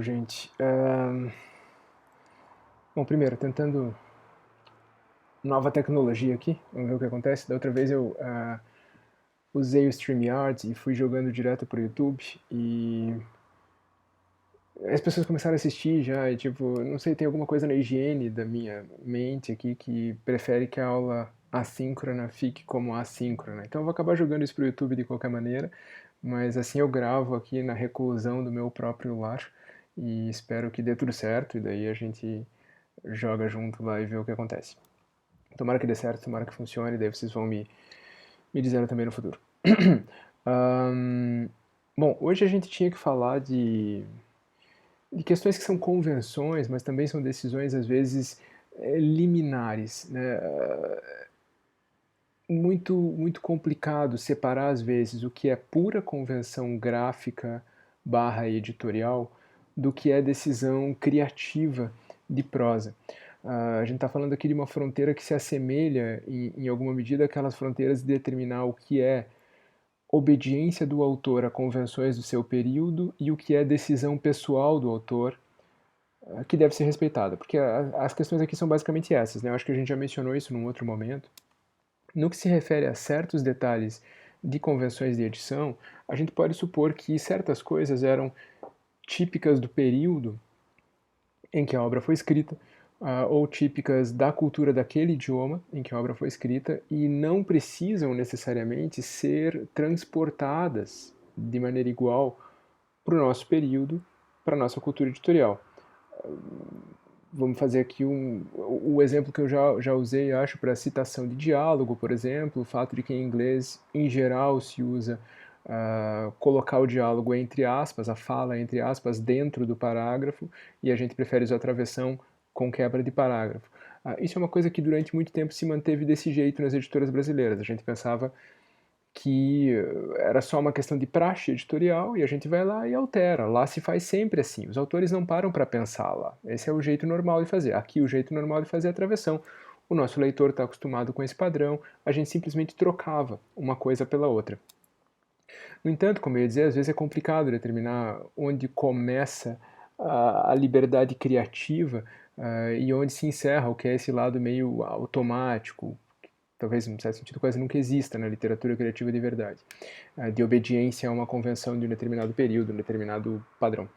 Gente, bom, primeiro, tentando nova tecnologia aqui, vamos ver o que acontece. Da outra vez eu usei o StreamYard e fui jogando direto pro YouTube e as pessoas começaram a assistir já e tipo, não sei, tem alguma coisa na higiene da minha mente aqui que prefere que a aula assíncrona fique como assíncrona. Então eu vou acabar jogando isso pro YouTube de qualquer maneira, mas assim eu gravo aqui na reclusão do meu próprio lar e espero que dê tudo certo e daí a gente joga junto lá e vê o que acontece. Tomara que dê certo, tomara que funcione, daí vocês vão me dizendo também no futuro. Ahn, bom, hoje a gente tinha que falar de questões que são convenções, mas também são decisões às vezes liminares, né? Muito complicado separar às vezes o que é pura convenção gráfica barra editorial do que é decisão criativa de prosa. A gente está falando aqui de uma fronteira que se assemelha, em alguma medida, àquelas fronteiras de determinar o que é obediência do autor a convenções do seu período e o que é decisão pessoal do autor, que deve ser respeitada. Porque as questões aqui são basicamente essas, né? Eu acho que a gente já mencionou isso num outro momento. No que se refere a certos detalhes de convenções de edição, a gente pode supor que certas coisas eram típicas do período em que a obra foi escrita, ou típicas da cultura daquele idioma em que a obra foi escrita e não precisam necessariamente ser transportadas de maneira igual para o nosso período, para a nossa cultura editorial. Vamos fazer aqui o exemplo que eu já usei, acho, para citação de diálogo, por exemplo, o fato de que em inglês, em geral, se usa colocar o diálogo entre aspas, a fala entre aspas, dentro do parágrafo, e a gente prefere usar travessão com quebra de parágrafo. Isso é uma coisa que durante muito tempo se manteve desse jeito nas editoras brasileiras. A gente pensava que era só uma questão de praxe editorial e a gente vai lá e altera. Lá se faz sempre assim. Os autores não param para pensar lá. Esse é o jeito normal de fazer. Aqui o jeito normal de fazer é a travessão. O nosso leitor está acostumado com esse padrão, a gente simplesmente trocava uma coisa pela outra. No entanto, como eu ia dizer, às vezes é complicado determinar onde começa a liberdade criativa e onde se encerra o que é esse lado meio automático, talvez, em certo sentido, quase nunca exista na literatura criativa de verdade, de obediência a uma convenção de um determinado período, um determinado padrão.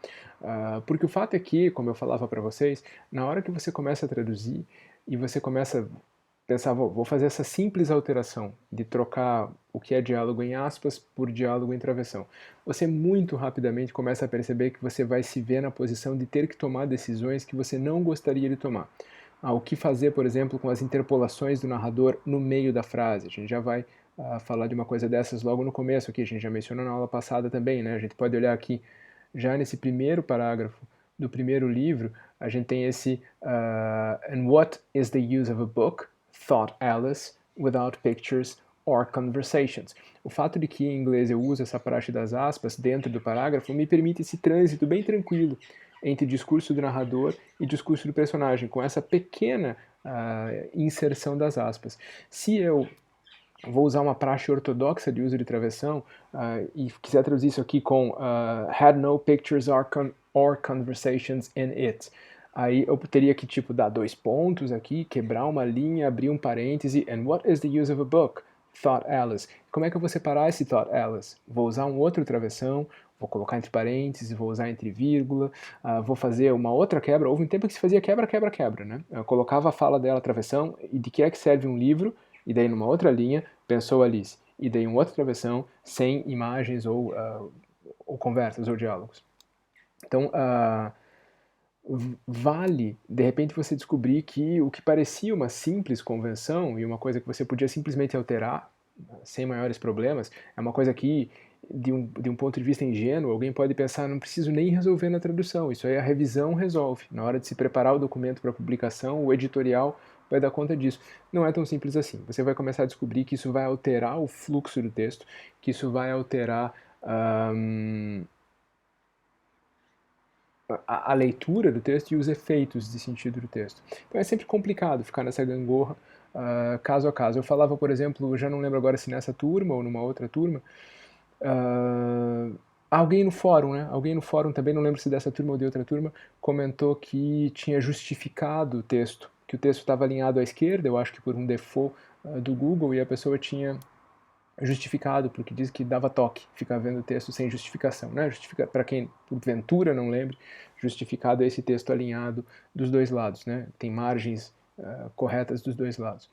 Porque o fato é que, como eu falava para vocês, na hora que você começa a traduzir e você começa a pensar, vou fazer essa simples alteração de trocar o que é diálogo em aspas por diálogo em travessão, você muito rapidamente começa a perceber que você vai se ver na posição de ter que tomar decisões que você não gostaria de tomar. O que fazer, por exemplo, com as interpolações do narrador no meio da frase. A gente já vai falar de uma coisa dessas logo no começo aqui, a gente já mencionou na aula passada também, né? A gente pode olhar aqui, já nesse primeiro parágrafo do primeiro livro, a gente tem esse And what is the use of a book, thought Alice, without pictures or conversations. O fato de que em inglês eu uso essa praxe das aspas dentro do parágrafo me permite esse trânsito bem tranquilo entre discurso do narrador e discurso do personagem, com essa pequena inserção das aspas. Se eu vou usar uma praxe ortodoxa de uso de travessão e quiser traduzir isso aqui com had no pictures or conversations in it, aí eu teria que tipo dar dois pontos aqui, quebrar uma linha, abrir um parêntese, and what is the use of a book? Thought Alice. Como é que eu vou separar esse thought Alice? Vou usar um outro travessão, vou colocar entre parênteses, vou usar entre vírgula, vou fazer uma outra quebra. Houve um tempo que se fazia quebra, quebra, quebra, né? Eu colocava a fala dela, travessão, e de que é que serve um livro, e daí numa outra linha, pensou Alice, e daí uma outra travessão, sem imagens ou conversas ou diálogos. Então, vale, de repente, você descobrir que o que parecia uma simples convenção e uma coisa que você podia simplesmente alterar, sem maiores problemas, é uma coisa que, de um ponto de vista ingênuo, alguém pode pensar, não preciso nem resolver na tradução, isso aí a revisão resolve. Na hora de se preparar o documento para publicação, o editorial vai dar conta disso. Não é tão simples assim. Você vai começar a descobrir que isso vai alterar o fluxo do texto, que isso vai alterar a leitura do texto e os efeitos de sentido do texto. Então é sempre complicado ficar nessa gangorra caso a caso. Eu falava, por exemplo, já não lembro agora se nessa turma ou numa outra turma, Alguém no fórum, né? Alguém no fórum, também não lembro se dessa turma ou de outra turma, comentou que tinha justificado o texto, que o texto estava alinhado à esquerda, eu acho que por um default do Google, e a pessoa tinha justificado, porque diz que dava toque, ficar vendo o texto sem justificação, né? Para quem porventura não lembre, justificado é esse texto alinhado dos dois lados, né? Tem margens corretas dos dois lados.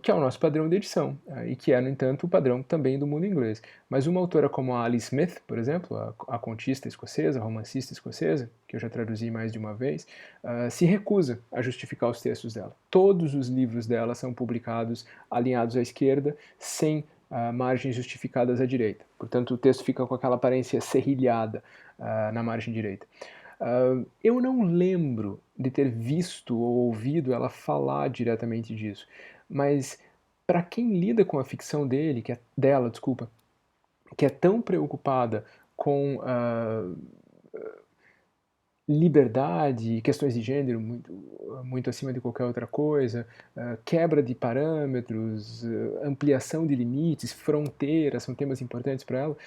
Que é o nosso padrão de edição, e que é, no entanto, o padrão também do mundo inglês. Mas uma autora como a Alice Smith, por exemplo, a contista escocesa, a romancista escocesa, que eu já traduzi mais de uma vez, se recusa a justificar os textos dela. Todos os livros dela são publicados alinhados à esquerda, sem margens justificadas à direita. Portanto, o texto fica com aquela aparência serrilhada na margem direita. Eu não lembro de ter visto ou ouvido ela falar diretamente disso, mas para quem lida com a ficção dela, desculpa, que é tão preocupada com liberdade, questões de gênero muito acima de qualquer outra coisa, quebra de parâmetros, ampliação de limites, fronteiras, são temas importantes para ela,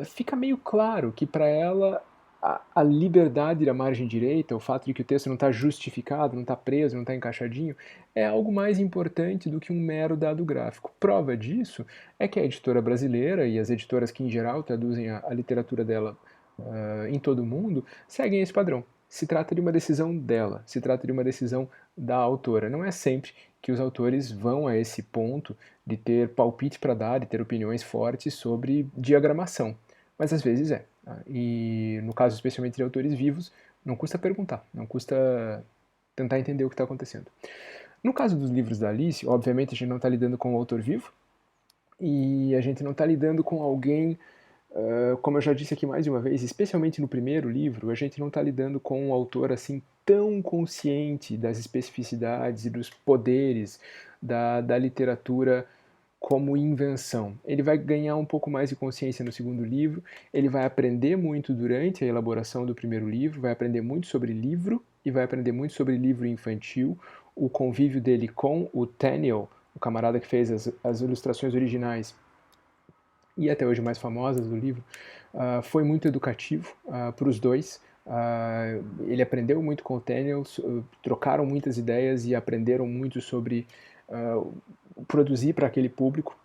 fica meio claro que para ela a liberdade da margem direita, o fato de que o texto não está justificado, não está preso, não está encaixadinho, é algo mais importante do que um mero dado gráfico. Prova disso é que a editora brasileira e as editoras que em geral traduzem a literatura dela em todo o mundo, seguem esse padrão. Se trata de uma decisão dela, se trata de uma decisão da autora. Não é sempre que os autores vão a esse ponto de ter palpite para dar, de ter opiniões fortes sobre diagramação, mas às vezes é. E no caso especialmente de autores vivos, não custa perguntar, não custa tentar entender o que está acontecendo. No caso dos livros da Alice, obviamente a gente não está lidando com um autor vivo, e a gente não está lidando com alguém, como eu já disse aqui mais de uma vez, especialmente no primeiro livro, a gente não está lidando com um autor assim tão consciente das especificidades e dos poderes da literatura como invenção. Ele vai ganhar um pouco mais de consciência no segundo livro, ele vai aprender muito durante a elaboração do primeiro livro, vai aprender muito sobre livro e vai aprender muito sobre livro infantil, o convívio dele com o Tenniel, o camarada que fez as ilustrações originais e até hoje mais famosas do livro, foi muito educativo para os dois. Ele aprendeu muito com o Tenniel, trocaram muitas ideias e aprenderam muito sobre produzir para aquele público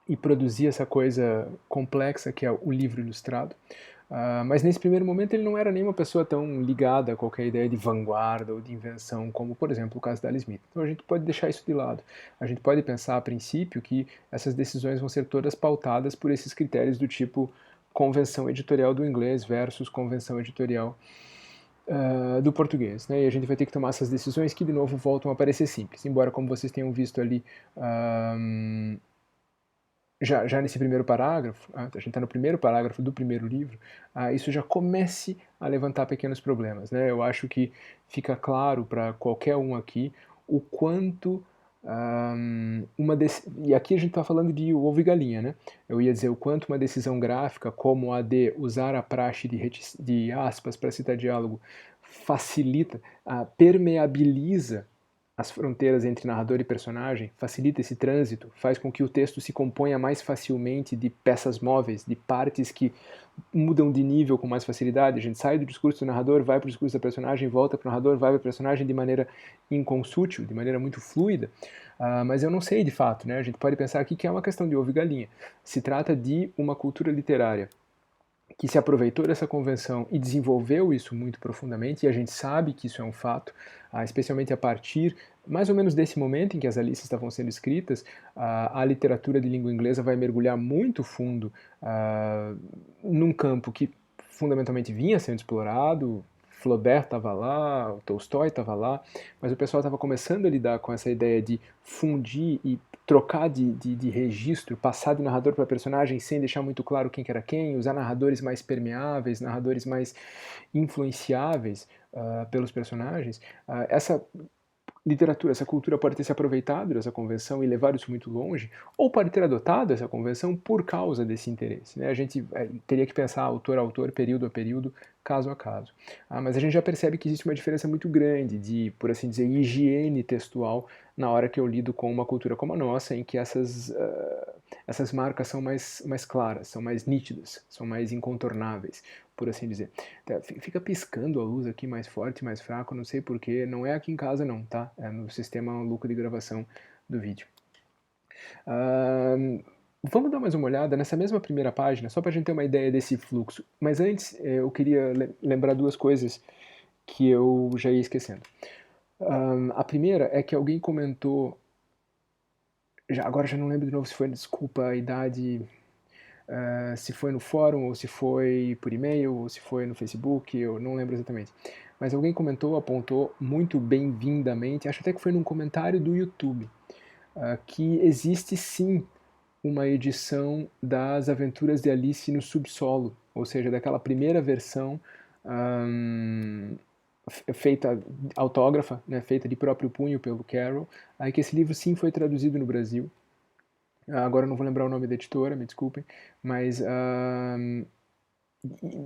e produzir essa coisa complexa que é o livro ilustrado. Mas nesse primeiro momento ele não era nem uma pessoa tão ligada a qualquer ideia de vanguarda ou de invenção, como por exemplo o caso da Alice Smith. Então a gente pode deixar isso de lado. A gente pode pensar a princípio que essas decisões vão ser todas pautadas por esses critérios do tipo convenção editorial do inglês versus convenção editorial do português, né? E a gente vai ter que tomar essas decisões que de novo voltam a parecer simples, embora como vocês tenham visto ali já nesse primeiro parágrafo, a gente está no primeiro parágrafo do primeiro livro, isso já comece a levantar pequenos problemas, né? Eu acho que fica claro para qualquer um aqui o quanto e aqui a gente está falando de ovo e galinha, né? Eu ia dizer o quanto uma decisão gráfica como a de usar a praxe de aspas para citar diálogo facilita, permeabiliza as fronteiras entre narrador e personagem, facilita esse trânsito, faz com que o texto se componha mais facilmente de peças móveis, de partes que mudam de nível com mais facilidade. A gente sai do discurso do narrador, vai para o discurso da personagem, volta para o narrador, vai para o personagem de maneira inconsútil, de maneira muito fluida. Mas eu não sei de fato, né? A gente pode pensar aqui que é uma questão de ovo e galinha. Se trata de uma cultura literária que se aproveitou dessa convenção e desenvolveu isso muito profundamente, e a gente sabe que isso é um fato, especialmente a partir mais ou menos desse momento em que as Alices estavam sendo escritas, a literatura de língua inglesa vai mergulhar muito fundo num campo que fundamentalmente vinha sendo explorado. Flaubert estava lá, o Tolstói estava lá, mas o pessoal estava começando a lidar com essa ideia de fundir e trocar de registro, passar de narrador para personagem sem deixar muito claro quem que era quem, usar narradores mais permeáveis, narradores mais influenciáveis pelos personagens. Essa literatura, essa cultura pode ter se aproveitado dessa convenção e levado isso muito longe, ou pode ter adotado essa convenção por causa desse interesse, né? A gente teria que pensar autor a autor, período a período, caso a caso. Mas a gente já percebe que existe uma diferença muito grande de, por assim dizer, higiene textual na hora que eu lido com uma cultura como a nossa, em que essas marcas são mais claras, são mais nítidas, são mais incontornáveis, por assim dizer. Fica piscando a luz aqui mais forte, mais fraco, não sei porquê, não é aqui em casa não, tá? É no sistema maluco de gravação do vídeo. Vamos dar mais uma olhada nessa mesma primeira página, só para a gente ter uma ideia desse fluxo. Mas antes, eu queria lembrar duas coisas que eu já ia esquecendo. A primeira é que alguém comentou, agora já não lembro de novo se foi, desculpa a idade, se foi no fórum, ou se foi por e-mail, ou se foi no Facebook, eu não lembro exatamente. Mas alguém comentou, apontou muito bem-vindamente, acho até que foi num comentário do YouTube, que existe sim uma edição das Aventuras de Alice no Subsolo, ou seja, daquela primeira versão feita autógrafa, né, feita de próprio punho pelo Carroll, aí que esse livro sim foi traduzido no Brasil. Agora eu não vou lembrar o nome da editora, me desculpem, mas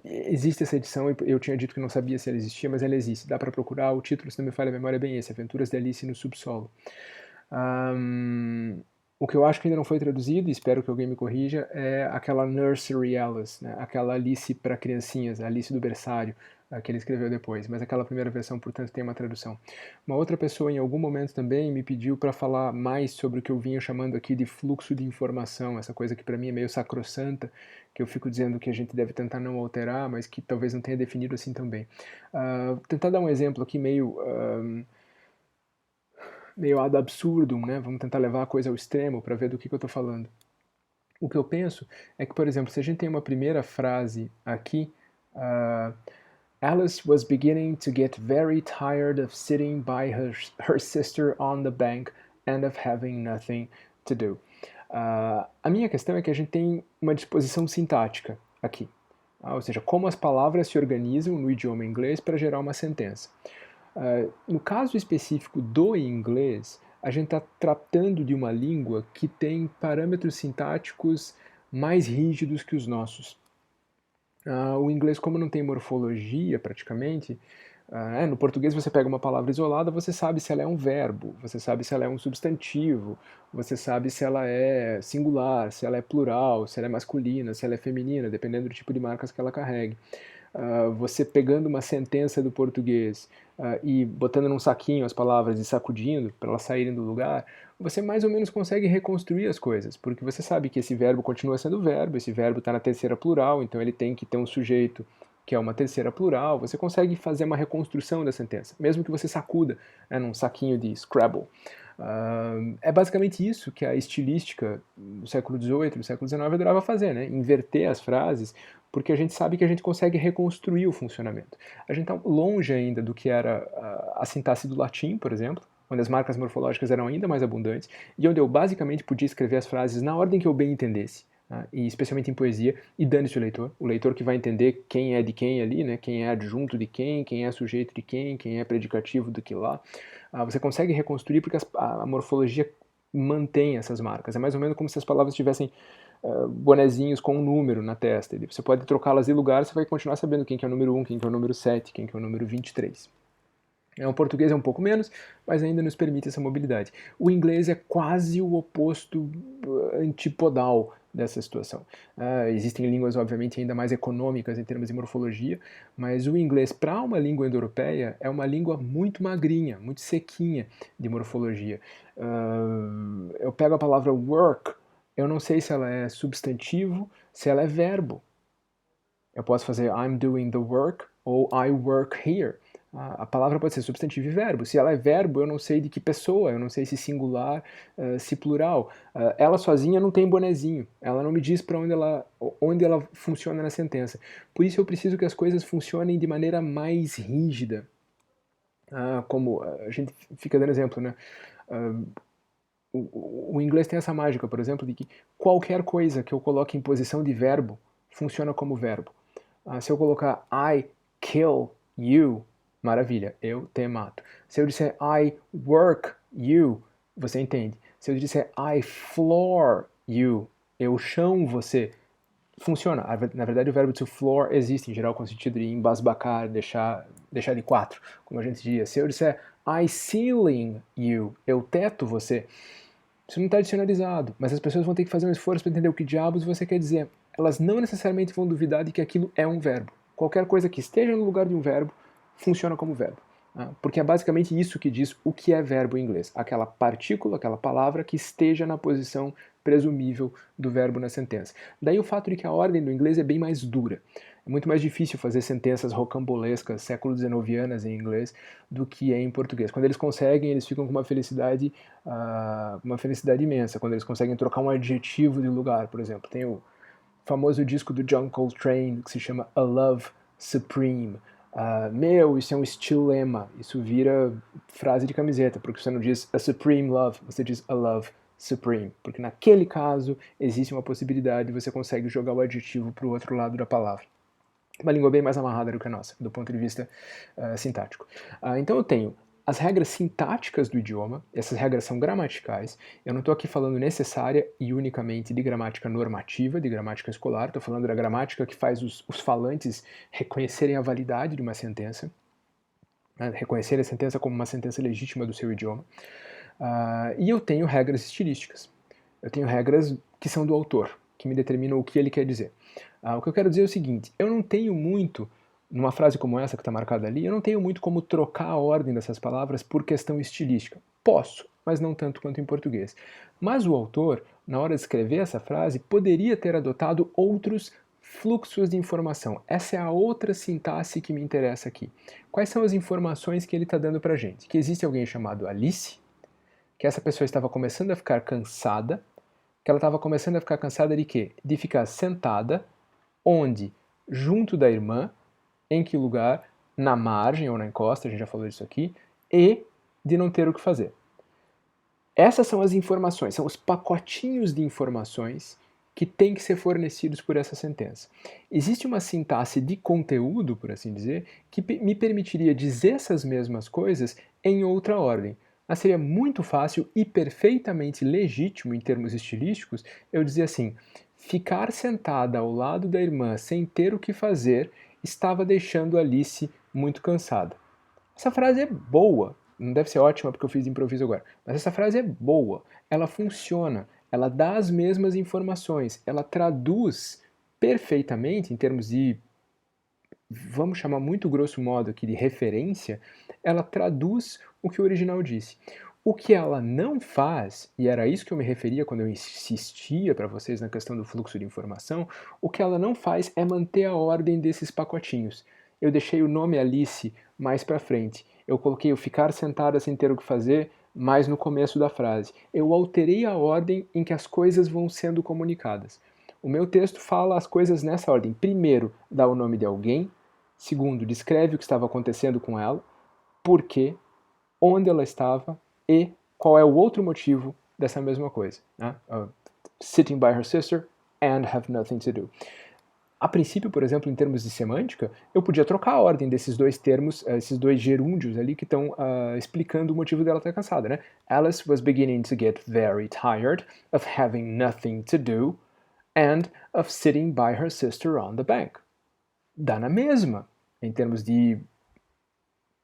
existe essa edição, eu tinha dito que não sabia se ela existia, mas ela existe, dá para procurar, o título, se não me falha a memória, é bem esse, Aventuras de Alice no Subsolo. O que eu acho que ainda não foi traduzido, e espero que alguém me corrija, é aquela Nursery Alice, né? Aquela Alice para criancinhas, a Alice do berçário, que ele escreveu depois, mas aquela primeira versão, portanto, tem uma tradução. Uma outra pessoa, em algum momento também, me pediu para falar mais sobre o que eu vinha chamando aqui de fluxo de informação, essa coisa que para mim é meio sacrossanta, que eu fico dizendo que a gente deve tentar não alterar, mas que talvez não tenha definido assim também. Tentar dar um exemplo aqui meio ad absurdum, né? Vamos tentar levar a coisa ao extremo para ver do que eu estou falando. O que eu penso é que, por exemplo, se a gente tem uma primeira frase aqui, Alice was beginning to get very tired of sitting by her sister on the bank and of having nothing to do. A minha questão é que a gente tem uma disposição sintática aqui, ou seja, como as palavras se organizam no idioma inglês para gerar uma sentença. No caso específico do inglês, a gente está tratando de uma língua que tem parâmetros sintáticos mais rígidos que os nossos. O inglês, como não tem morfologia praticamente, no português você pega uma palavra isolada, você sabe se ela é um verbo, você sabe se ela é um substantivo, você sabe se ela é singular, se ela é plural, se ela é masculina, se ela é feminina, dependendo do tipo de marcas que ela carregue. Você pegando uma sentença do português e botando num saquinho as palavras e sacudindo para elas saírem do lugar, você mais ou menos consegue reconstruir as coisas, porque você sabe que esse verbo continua sendo verbo, esse verbo está na terceira plural, então ele tem que ter um sujeito que é uma terceira plural, você consegue fazer uma reconstrução da sentença, mesmo que você sacuda num saquinho de Scrabble. É basicamente isso que a estilística do século XVIII, do século XIX adorava fazer, né? Inverter as frases, porque a gente sabe que a gente consegue reconstruir o funcionamento. A gente está longe ainda do que era a sintaxe do latim, por exemplo, onde as marcas morfológicas eram ainda mais abundantes, e onde eu basicamente podia escrever as frases na ordem que eu bem entendesse. E especialmente em poesia, e dane-se o leitor que vai entender quem é de quem ali, né? Quem é adjunto de quem é sujeito de quem é predicativo do que lá. Você consegue reconstruir porque a morfologia mantém essas marcas. É mais ou menos como se as palavras tivessem bonezinhos com um número na testa. Você pode trocá-las de lugar, você vai continuar sabendo quem que é o número 1, quem que é o número 7, quem que é o número 23. O português é um pouco menos, mas ainda nos permite essa mobilidade. O inglês é quase o oposto antipodal dessa situação. Existem línguas, obviamente, ainda mais econômicas em termos de morfologia, mas o inglês, para uma língua indo-europeia, é uma língua muito magrinha, muito sequinha de morfologia. Eu pego a palavra work, eu não sei se ela é substantivo, se ela é verbo. Eu posso fazer I'm doing the work ou I work here. A palavra pode ser substantivo e verbo. Se ela é verbo, eu não sei de que pessoa, eu não sei se singular, se plural. Ela sozinha não tem bonezinho. Ela não me diz para onde ela funciona na sentença. Por isso eu preciso que as coisas funcionem de maneira mais rígida. Como a gente fica dando exemplo, né? O inglês tem essa mágica, por exemplo, de que qualquer coisa que eu coloque em posição de verbo funciona como verbo. Se eu colocar I kill you, maravilha, eu te mato. Se eu disser I work you, você entende. Se eu disser I floor you, eu chão você, funciona. Na verdade, o verbo to floor existe em geral com o sentido de embasbacar, deixar de quatro, como a gente diria. Se eu disser I ceiling you, eu teto você, isso não está adicionalizado, mas as pessoas vão ter que fazer um esforço para entender o que diabos você quer dizer. Elas não necessariamente vão duvidar de que aquilo é um verbo. Qualquer coisa que esteja no lugar de um verbo funciona como verbo. Porque é basicamente isso que diz o que é verbo em inglês. Aquela partícula, aquela palavra que esteja na posição presumível do verbo na sentença. Daí o fato de que a ordem do inglês é bem mais dura. É muito mais difícil fazer sentenças rocambolescas, século XIXianas em inglês, do que é em português. Quando eles conseguem, eles ficam com uma felicidade imensa. Quando eles conseguem trocar um adjetivo de lugar, por exemplo. Tem o famoso disco do John Coltrane, que se chama A Love Supreme. Isso é um estilema, isso vira frase de camiseta, porque você não diz a supreme love, você diz a love supreme, porque naquele caso existe uma possibilidade e você consegue jogar o adjetivo para o outro lado da palavra. Uma língua bem mais amarrada do que a nossa, do ponto de vista sintático. Então eu tenho as regras sintáticas do idioma, essas regras são gramaticais. Eu não estou aqui falando necessária e unicamente de gramática normativa, de gramática escolar, estou falando da gramática que faz os falantes reconhecerem a validade de uma sentença, reconhecerem a sentença como uma sentença legítima do seu idioma. E eu tenho regras estilísticas. Eu tenho regras que são do autor, que me determinam o que ele quer dizer. O que eu quero dizer é o seguinte, eu não tenho muito, numa frase como essa que está marcada ali, eu não tenho muito como trocar a ordem dessas palavras por questão estilística. Posso, mas não tanto quanto em português. Mas o autor, na hora de escrever essa frase, poderia ter adotado outros fluxos de informação. Essa é a outra sintaxe que me interessa aqui. Quais são as informações que ele está dando para a gente? Que existe alguém chamado Alice, que essa pessoa estava começando a ficar cansada, que ela estava começando a ficar cansada de quê? De ficar sentada, onde? Junto da irmã, em que lugar? Na margem ou na encosta, a gente já falou disso aqui, e de não ter o que fazer. Essas são as informações, são os pacotinhos de informações que têm que ser fornecidos por essa sentença. Existe uma sintaxe de conteúdo, por assim dizer, que me permitiria dizer essas mesmas coisas em outra ordem. Mas seria muito fácil e perfeitamente legítimo em termos estilísticos eu dizer assim: ficar sentada ao lado da irmã sem ter o que fazer estava deixando Alice muito cansada. Essa frase é boa, não deve ser ótima porque eu fiz de improviso agora, mas essa frase é boa, ela funciona, ela dá as mesmas informações, ela traduz perfeitamente em termos de, vamos chamar muito grosso modo aqui de referência, ela traduz o que o original disse. O que ela não faz, e era isso que eu me referia quando eu insistia para vocês na questão do fluxo de informação, o que ela não faz é manter a ordem desses pacotinhos. Eu deixei o nome Alice mais para frente. Eu coloquei o ficar sentada sem ter o que fazer mais no começo da frase. Eu alterei a ordem em que as coisas vão sendo comunicadas. O meu texto fala as coisas nessa ordem. Primeiro, dá o nome de alguém. Segundo, descreve o que estava acontecendo com ela, por quê, onde ela estava e qual é o outro motivo dessa mesma coisa. Né? Sitting by her sister and have nothing to do. A princípio, por exemplo, em termos de semântica, eu podia trocar a ordem desses dois termos, esses dois gerúndios ali que estão explicando o motivo dela estar cansada, né? Alice was beginning to get very tired of having nothing to do and of sitting by her sister on the bank. Dá na mesma, em termos de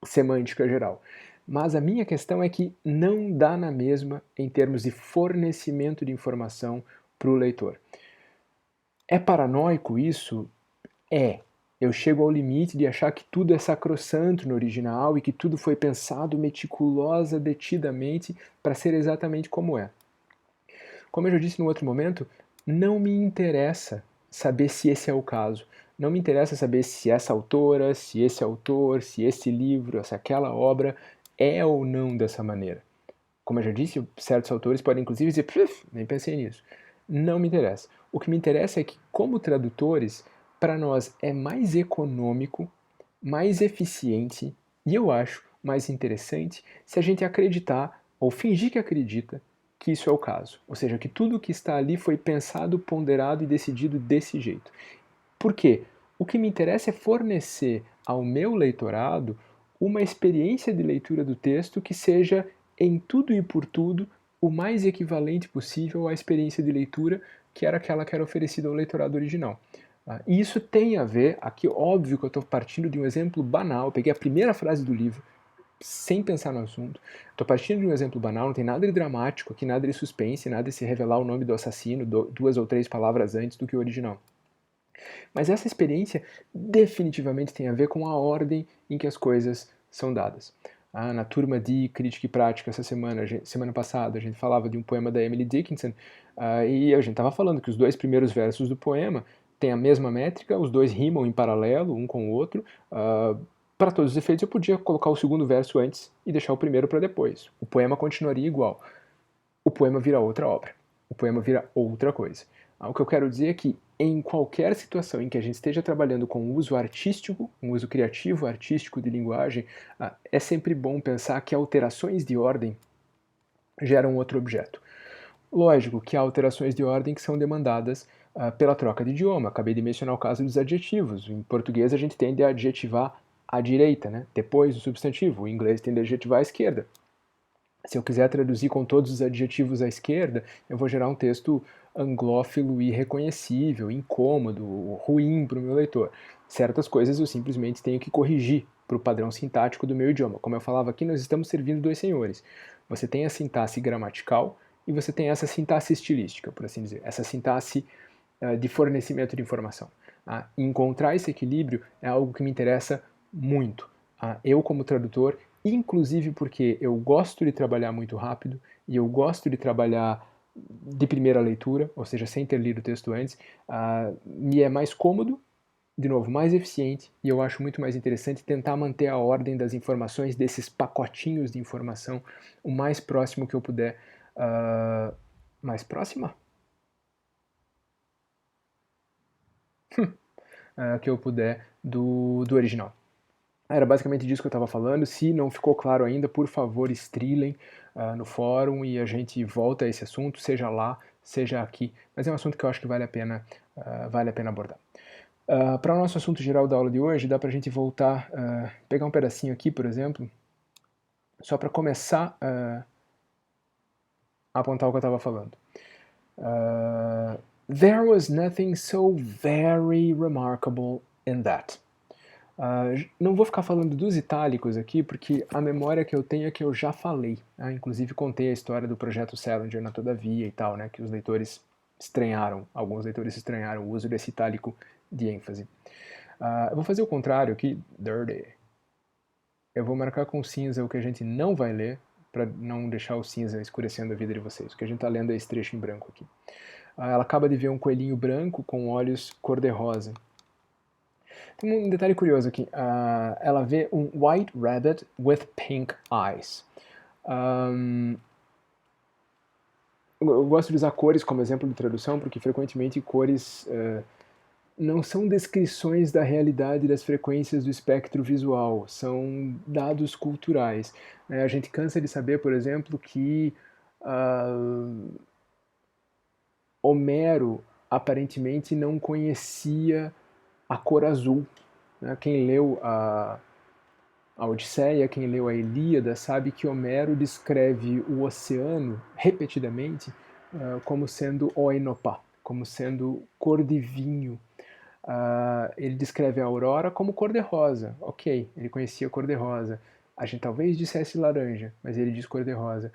semântica geral. Mas a minha questão é que não dá na mesma em termos de fornecimento de informação para o leitor. É paranoico isso? É. Eu chego ao limite de achar que tudo é sacrossanto no original e que tudo foi pensado meticulosa, detidamente para ser exatamente como é. Como eu já disse no outro momento, não me interessa saber se esse é o caso. Não me interessa saber se essa autora, se esse autor, se esse livro, se aquela obra é ou não dessa maneira. Como eu já disse, certos autores podem inclusive dizer, nem pensei nisso. Não me interessa. O que me interessa é que, como tradutores, para nós é mais econômico, mais eficiente e, eu acho, mais interessante se a gente acreditar, ou fingir que acredita, que isso é o caso. Ou seja, que tudo que está ali foi pensado, ponderado e decidido desse jeito. Por quê? O que me interessa é fornecer ao meu leitorado uma experiência de leitura do texto que seja, em tudo e por tudo, o mais equivalente possível à experiência de leitura que era aquela que era oferecida ao leitorado original. E isso tem a ver, aqui óbvio que eu estou partindo de um exemplo banal, eu peguei a primeira frase do livro, sem pensar no assunto. Estou partindo de um exemplo banal, não tem nada de dramático aqui, nada de suspense, nada de se revelar o nome do assassino 2 ou 3 palavras antes do que o original. Mas essa experiência definitivamente tem a ver com a ordem em que as coisas são dadas. Na turma de Crítica e Prática essa semana passada, a gente falava de um poema da Emily Dickinson, e a gente estava falando que os 2 primeiros versos do poema têm a mesma métrica, os 2 rimam em paralelo, um com o outro. Para todos os efeitos, eu podia colocar o segundo verso antes e deixar o primeiro para depois. O poema continuaria igual. O poema vira outra obra. O poema vira outra coisa. O que eu quero dizer é que em qualquer situação em que a gente esteja trabalhando com um uso artístico, um uso criativo, artístico de linguagem, é sempre bom pensar que alterações de ordem geram outro objeto. Lógico que há alterações de ordem que são demandadas pela troca de idioma. Acabei de mencionar o caso dos adjetivos. Em português a gente tende a adjetivar à direita, né? Depois do substantivo. Em inglês tende a adjetivar à esquerda. Se eu quiser traduzir com todos os adjetivos à esquerda, eu vou gerar um texto anglófilo e irreconhecível, incômodo, ruim para o meu leitor. Certas coisas eu simplesmente tenho que corrigir para o padrão sintático do meu idioma. Como eu falava aqui, nós estamos servindo 2 senhores. Você tem a sintaxe gramatical e você tem essa sintaxe estilística, por assim dizer, essa sintaxe de fornecimento de informação. Encontrar esse equilíbrio é algo que me interessa muito. Eu, como tradutor, inclusive porque eu gosto de trabalhar muito rápido e eu gosto de trabalhar de primeira leitura, ou seja, sem ter lido o texto antes, me é mais cômodo, de novo, mais eficiente, e eu acho muito mais interessante tentar manter a ordem das informações, desses pacotinhos de informação, o mais próximo que eu puder. Mais próxima? Que eu puder do original. Era basicamente disso que eu estava falando. Se não ficou claro ainda, por favor, estrilem no fórum e a gente volta a esse assunto, seja lá, seja aqui. Mas é um assunto que eu acho que vale a pena abordar. Para o nosso assunto geral da aula de hoje, dá para a gente voltar, pegar um pedacinho aqui, por exemplo, só para começar a apontar o que eu estava falando. There was nothing so very remarkable in that. Não vou ficar falando dos itálicos aqui, porque a memória que eu tenho é que eu já falei. Inclusive contei a história do projeto Salinger na Todavia e tal, né, que os leitores estranharam, alguns leitores estranharam o uso desse itálico de ênfase. Eu vou fazer o contrário aqui, dirty. Eu vou marcar com cinza o que a gente não vai ler, para não deixar o cinza escurecendo a vida de vocês. O que a gente está lendo é esse trecho em branco aqui. Ela acaba de ver um coelhinho branco com olhos cor-de-rosa. Tem um detalhe curioso aqui. Ela vê um white rabbit with pink eyes. Eu gosto de usar cores como exemplo de tradução, porque frequentemente cores não são descrições da realidade das frequências do espectro visual, são dados culturais. A gente cansa de saber, por exemplo, que Homero aparentemente não conhecia a cor azul. Quem leu a Odisseia, quem leu a Ilíada, sabe que Homero descreve o oceano repetidamente como sendo oinopá, como sendo cor de vinho. Ele descreve a aurora como cor-de-rosa. Ok, ele conhecia cor-de-rosa. A gente talvez dissesse laranja, mas ele diz cor-de-rosa.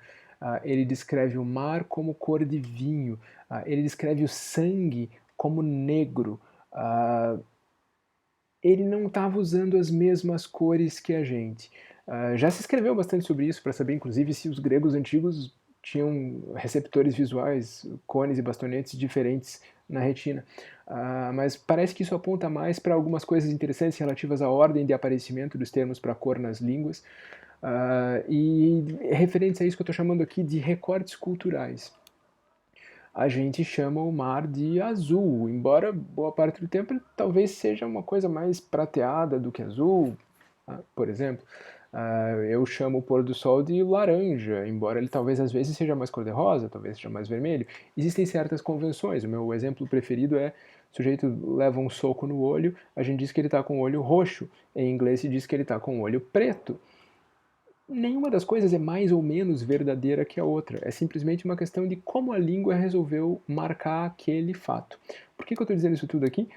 Ele descreve o mar como cor de vinho. Ele descreve o sangue como negro. Ele não estava usando as mesmas cores que a gente. Já se escreveu bastante sobre isso, para saber inclusive se os gregos antigos tinham receptores visuais, cones e bastonetes diferentes na retina. Mas parece que isso aponta mais para algumas coisas interessantes relativas à ordem de aparecimento dos termos para cor nas línguas, e referentes a isso que eu estou chamando aqui de recortes culturais. A gente chama o mar de azul, embora boa parte do tempo ele talvez seja uma coisa mais prateada do que azul, por exemplo. Eu chamo o pôr do sol de laranja, embora ele talvez às vezes seja mais cor-de-rosa, talvez seja mais vermelho. Existem certas convenções. O meu exemplo preferido é: o sujeito leva um soco no olho, a gente diz que ele está com o olho roxo. Em inglês se diz que ele está com o olho preto. nenhuma das coisas é mais ou menos verdadeira que a outra. É simplesmente uma questão de como a língua resolveu marcar aquele fato. Por que eu estou dizendo isso tudo aqui?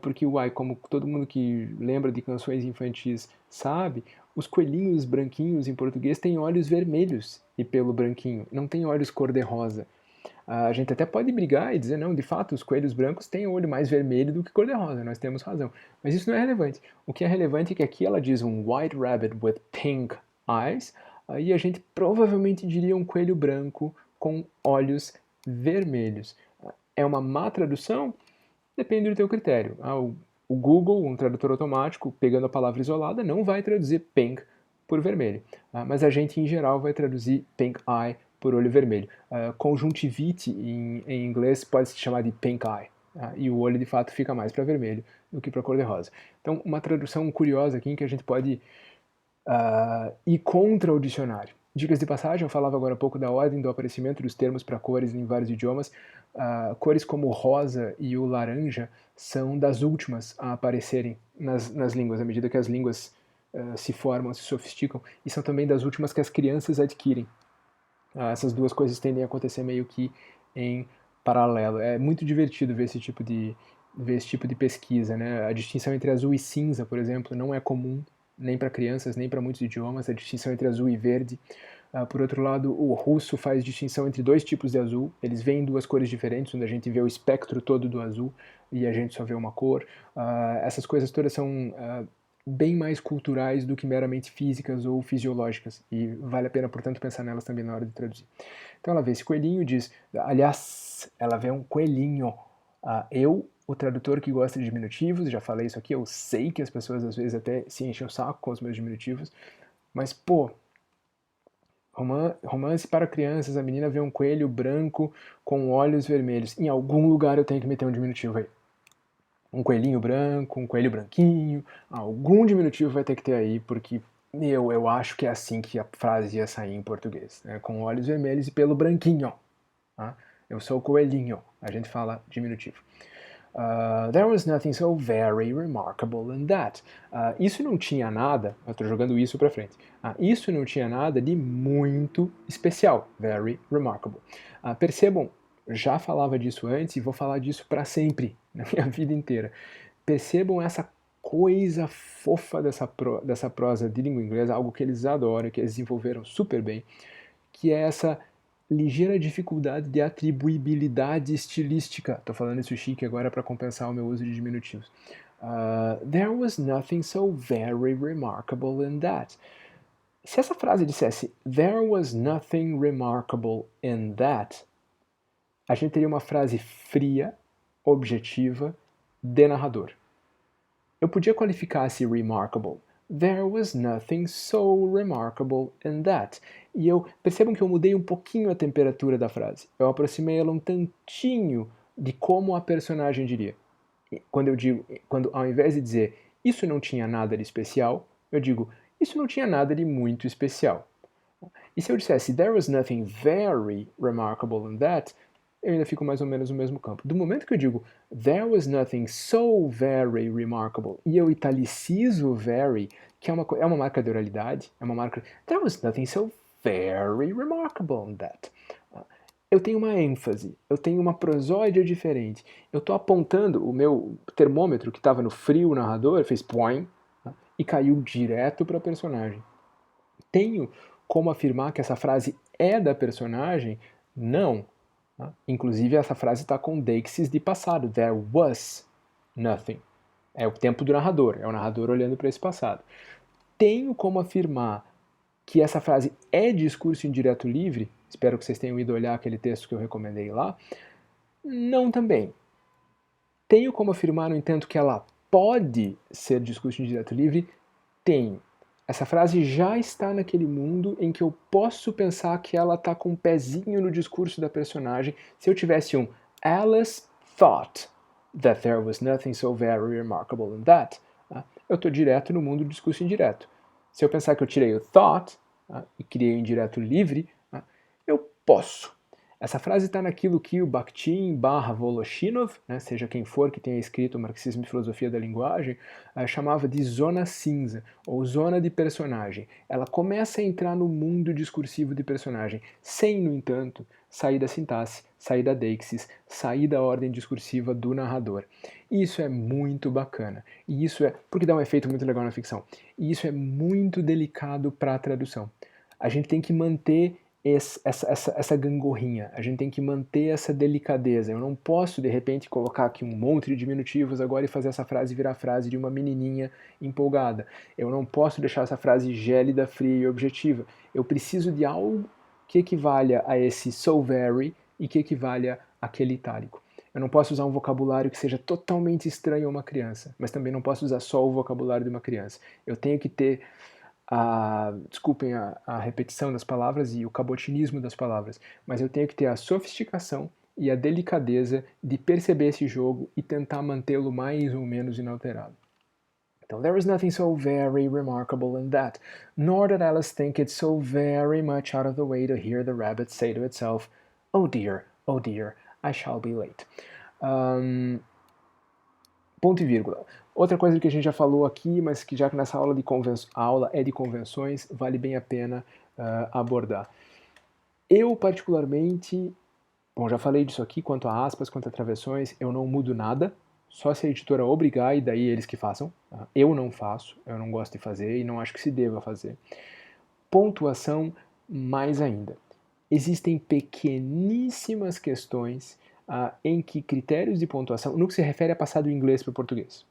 Porque, uai, como todo mundo que lembra de canções infantis sabe, os coelhinhos branquinhos em português têm olhos vermelhos e pelo branquinho, não tem olhos cor-de-rosa. A gente até pode brigar e dizer, não, de fato, os coelhos brancos têm o olho mais vermelho do que cor-de-rosa, nós temos razão. Mas isso não é relevante. O que é relevante é que aqui ela diz um white rabbit with pink eyes, aí a gente provavelmente diria um coelho branco com olhos vermelhos. É uma má tradução? Depende do teu critério. O Google, um tradutor automático, pegando a palavra isolada, não vai traduzir pink por vermelho. Mas a gente, em geral, vai traduzir pink eye por olho vermelho. Conjuntivite, em inglês, pode se chamar de pink eye. E o olho, de fato, fica mais para vermelho do que para cor-de-rosa. Então, uma tradução curiosa aqui, que a gente pode ir contra o dicionário. Dicas de passagem, eu falava agora há pouco da ordem do aparecimento dos termos para cores em vários idiomas. Cores como o rosa e o laranja são das últimas a aparecerem nas línguas, à medida que as línguas se formam, se sofisticam, e são também das últimas que as crianças adquirem. Essas duas coisas tendem a acontecer meio que em paralelo. É muito divertido ver esse tipo de pesquisa, né? A distinção entre azul e cinza, por exemplo, não é comum nem para crianças, nem para muitos idiomas, a distinção entre azul e verde. Por outro lado, o russo faz distinção entre dois tipos de azul. Eles veem duas cores diferentes, onde a gente vê o espectro todo do azul e a gente só vê uma cor. Essas coisas todas são bem mais culturais do que meramente físicas ou fisiológicas, e vale a pena, portanto, pensar nelas também na hora de traduzir. Então ela vê esse coelhinho e diz, aliás, ela vê um coelhinho. Eu, o tradutor que gosta de diminutivos, já falei isso aqui, eu sei que as pessoas às vezes até se enchem o saco com os meus diminutivos, mas pô, romance para crianças, a menina vê um coelho branco com olhos vermelhos. Em algum lugar eu tenho que meter um diminutivo aí. Um coelhinho branco, um coelho branquinho, algum diminutivo vai ter que ter aí, porque eu acho que é assim que a frase ia sair em português, né? Com olhos vermelhos e pelo branquinho. Tá? Eu sou o coelhinho, a gente fala diminutivo. There was nothing so very remarkable in that. Isso não tinha nada, eu estou jogando isso para frente. Isso não tinha nada de muito especial. Very remarkable. Percebam, já falava disso antes e vou falar disso para sempre, na minha vida inteira. Percebam essa coisa fofa dessa prosa de língua inglesa, algo que eles adoram, que eles desenvolveram super bem, que é essa ligeira dificuldade de atribuibilidade estilística. Estou falando isso chique agora para compensar o meu uso de diminutivos. There was nothing so very remarkable in that. Se essa frase dissesse There was nothing remarkable in that, a gente teria uma frase fria, objetiva, de narrador. Eu podia qualificar esse remarkable. There was nothing so remarkable in that. E percebam que eu mudei um pouquinho a temperatura da frase. Eu aproximei ela um tantinho de como a personagem diria. Quando ao invés de dizer isso não tinha nada de especial, eu digo isso não tinha nada de muito especial. E se eu dissesse there was nothing very remarkable in that, eu ainda fico mais ou menos no mesmo campo. Do momento que eu digo there was nothing so very remarkable e eu italicizo very, que é uma marca de oralidade, é uma marca. There was nothing so very remarkable in that. Eu tenho uma ênfase, eu tenho uma prosódia diferente. Eu estou apontando o meu termômetro que estava no frio narrador, fez poing, e caiu direto para a personagem. Tenho como afirmar que essa frase é da personagem? Não. Inclusive, essa frase está com deixis de passado. There was nothing. É o tempo do narrador. É o narrador olhando para esse passado. Tenho como afirmar que essa frase é discurso indireto livre? Espero que vocês tenham ido olhar aquele texto que eu recomendei lá. Não também. Tenho como afirmar, no entanto, que ela pode ser discurso indireto livre? Tenho. Essa frase já está naquele mundo em que eu posso pensar que ela está com um pezinho no discurso da personagem. Se eu tivesse um Alice thought that there was nothing so very remarkable in that, eu estou direto no mundo do discurso indireto. Se eu pensar que eu tirei o thought e criei um indireto livre, eu posso. Essa frase está naquilo que o Bakhtin barra Voloshinov, né, seja quem for que tenha escrito o Marxismo e Filosofia da Linguagem, chamava de zona cinza, ou zona de personagem. Ela começa a entrar no mundo discursivo de personagem, sem, no entanto, sair da sintaxe, sair da deixis, sair da ordem discursiva do narrador. Isso é muito bacana, e isso é, porque dá um efeito muito legal na ficção, e isso é muito delicado para a tradução. A gente tem que manter essa gangorrinha, a gente tem que manter essa delicadeza. Eu não posso, de repente, colocar aqui um monte de diminutivos agora e fazer essa frase virar frase de uma menininha empolgada. Eu não posso deixar essa frase gélida, fria e objetiva. Eu preciso de algo que equivalha a esse so very e que equivalha àquele itálico. Eu não posso usar um vocabulário que seja totalmente estranho a uma criança, mas também não posso usar só o vocabulário de uma criança. Eu tenho que ter desculpem a repetição das palavras e o cabotinismo das palavras, mas eu tenho que ter a sofisticação e a delicadeza de perceber esse jogo e tentar mantê-lo mais ou menos inalterado. Então, there is nothing so very remarkable in that, nor did Alice think it so very much out of the way to hear the rabbit say to itself, oh dear, I shall be late. Ponto e vírgula. Outra coisa que a gente já falou aqui, mas que já que nessa aula, a aula é de convenções, vale bem a pena abordar. Eu, particularmente, bom, já falei disso aqui, quanto a aspas, quanto a travessões, eu não mudo nada, só se a editora obrigar e daí eles que façam. Tá? Eu não faço, eu não gosto de fazer e não acho que se deva fazer. Pontuação, mais ainda. Existem pequeníssimas questões em que critérios de pontuação, no que se refere a passar do inglês para o português.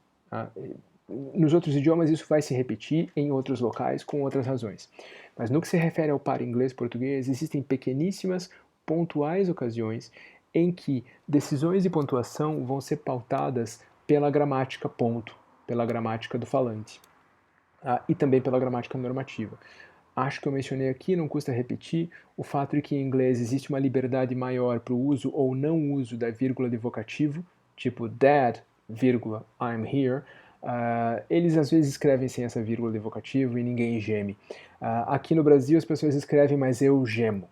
Nos outros idiomas isso vai se repetir em outros locais com outras razões. Mas no que se refere ao par inglês-português, existem pequeníssimas, pontuais ocasiões em que decisões de pontuação vão ser pautadas pela gramática ponto, pela gramática do falante, e também pela gramática normativa. Acho que eu mencionei aqui, não custa repetir, o fato de que em inglês existe uma liberdade maior para o uso ou não uso da vírgula de vocativo, tipo dad, vírgula, I'm here. Eles às vezes escrevem sem essa vírgula de vocativo e ninguém geme. Aqui no Brasil as pessoas escrevem, mas eu gemo.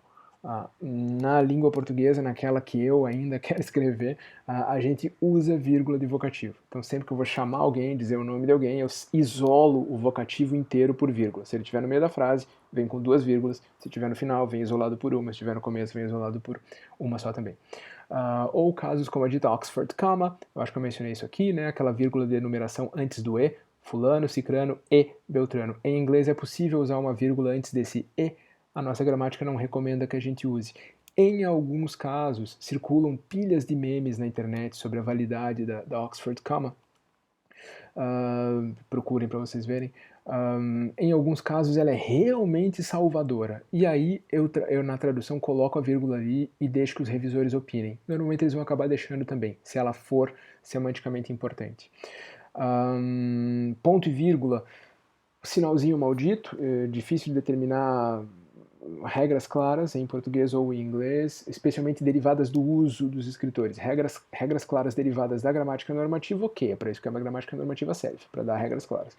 Na língua portuguesa, naquela que eu ainda quero escrever, a gente usa vírgula de vocativo. Então, sempre que eu vou chamar alguém, dizer o nome de alguém, eu isolo o vocativo inteiro por vírgula. Se ele estiver no meio da frase, vem com duas vírgulas. Se estiver no final, vem isolado por uma. Se estiver no começo, vem isolado por uma só também. Ou casos como a dita Oxford comma, eu acho que eu mencionei isso aqui, né? Aquela vírgula de numeração antes do E, fulano, cicrano e beltrano. Em inglês é possível usar uma vírgula antes desse E, a nossa gramática não recomenda que a gente use. Em alguns casos, circulam pilhas de memes na internet sobre a validade da Oxford comma. Procurem para vocês verem. Em alguns casos ela é realmente salvadora. E aí eu na tradução coloco a vírgula ali e deixo que os revisores opinem. Normalmente eles vão acabar deixando também, se ela for semanticamente importante. Ponto e vírgula, sinalzinho maldito, difícil de determinar regras claras em português ou em inglês, especialmente derivadas do uso dos escritores. Regras claras derivadas da gramática normativa, ok, é para isso que a gramática normativa serve, para dar regras claras.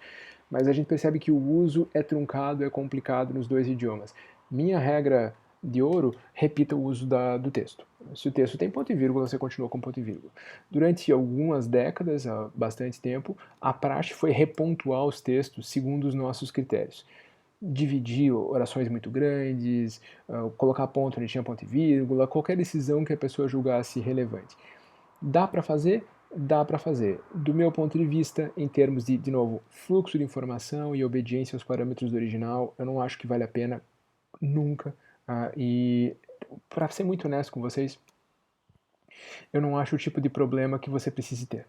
Mas a gente percebe que o uso é truncado, é complicado nos dois idiomas. Minha regra de ouro, repita o uso do texto. Se o texto tem ponto e vírgula, você continua com ponto e vírgula. Durante algumas décadas, há bastante tempo, a praxe foi repontuar os textos segundo os nossos critérios. Dividir orações muito grandes, colocar ponto onde tinha ponto e vírgula, qualquer decisão que a pessoa julgasse relevante. Dá para fazer? Dá para fazer. Do meu ponto de vista, em termos de novo, fluxo de informação e obediência aos parâmetros do original, eu não acho que vale a pena nunca. E, para ser muito honesto com vocês, eu não acho o tipo de problema que você precise ter.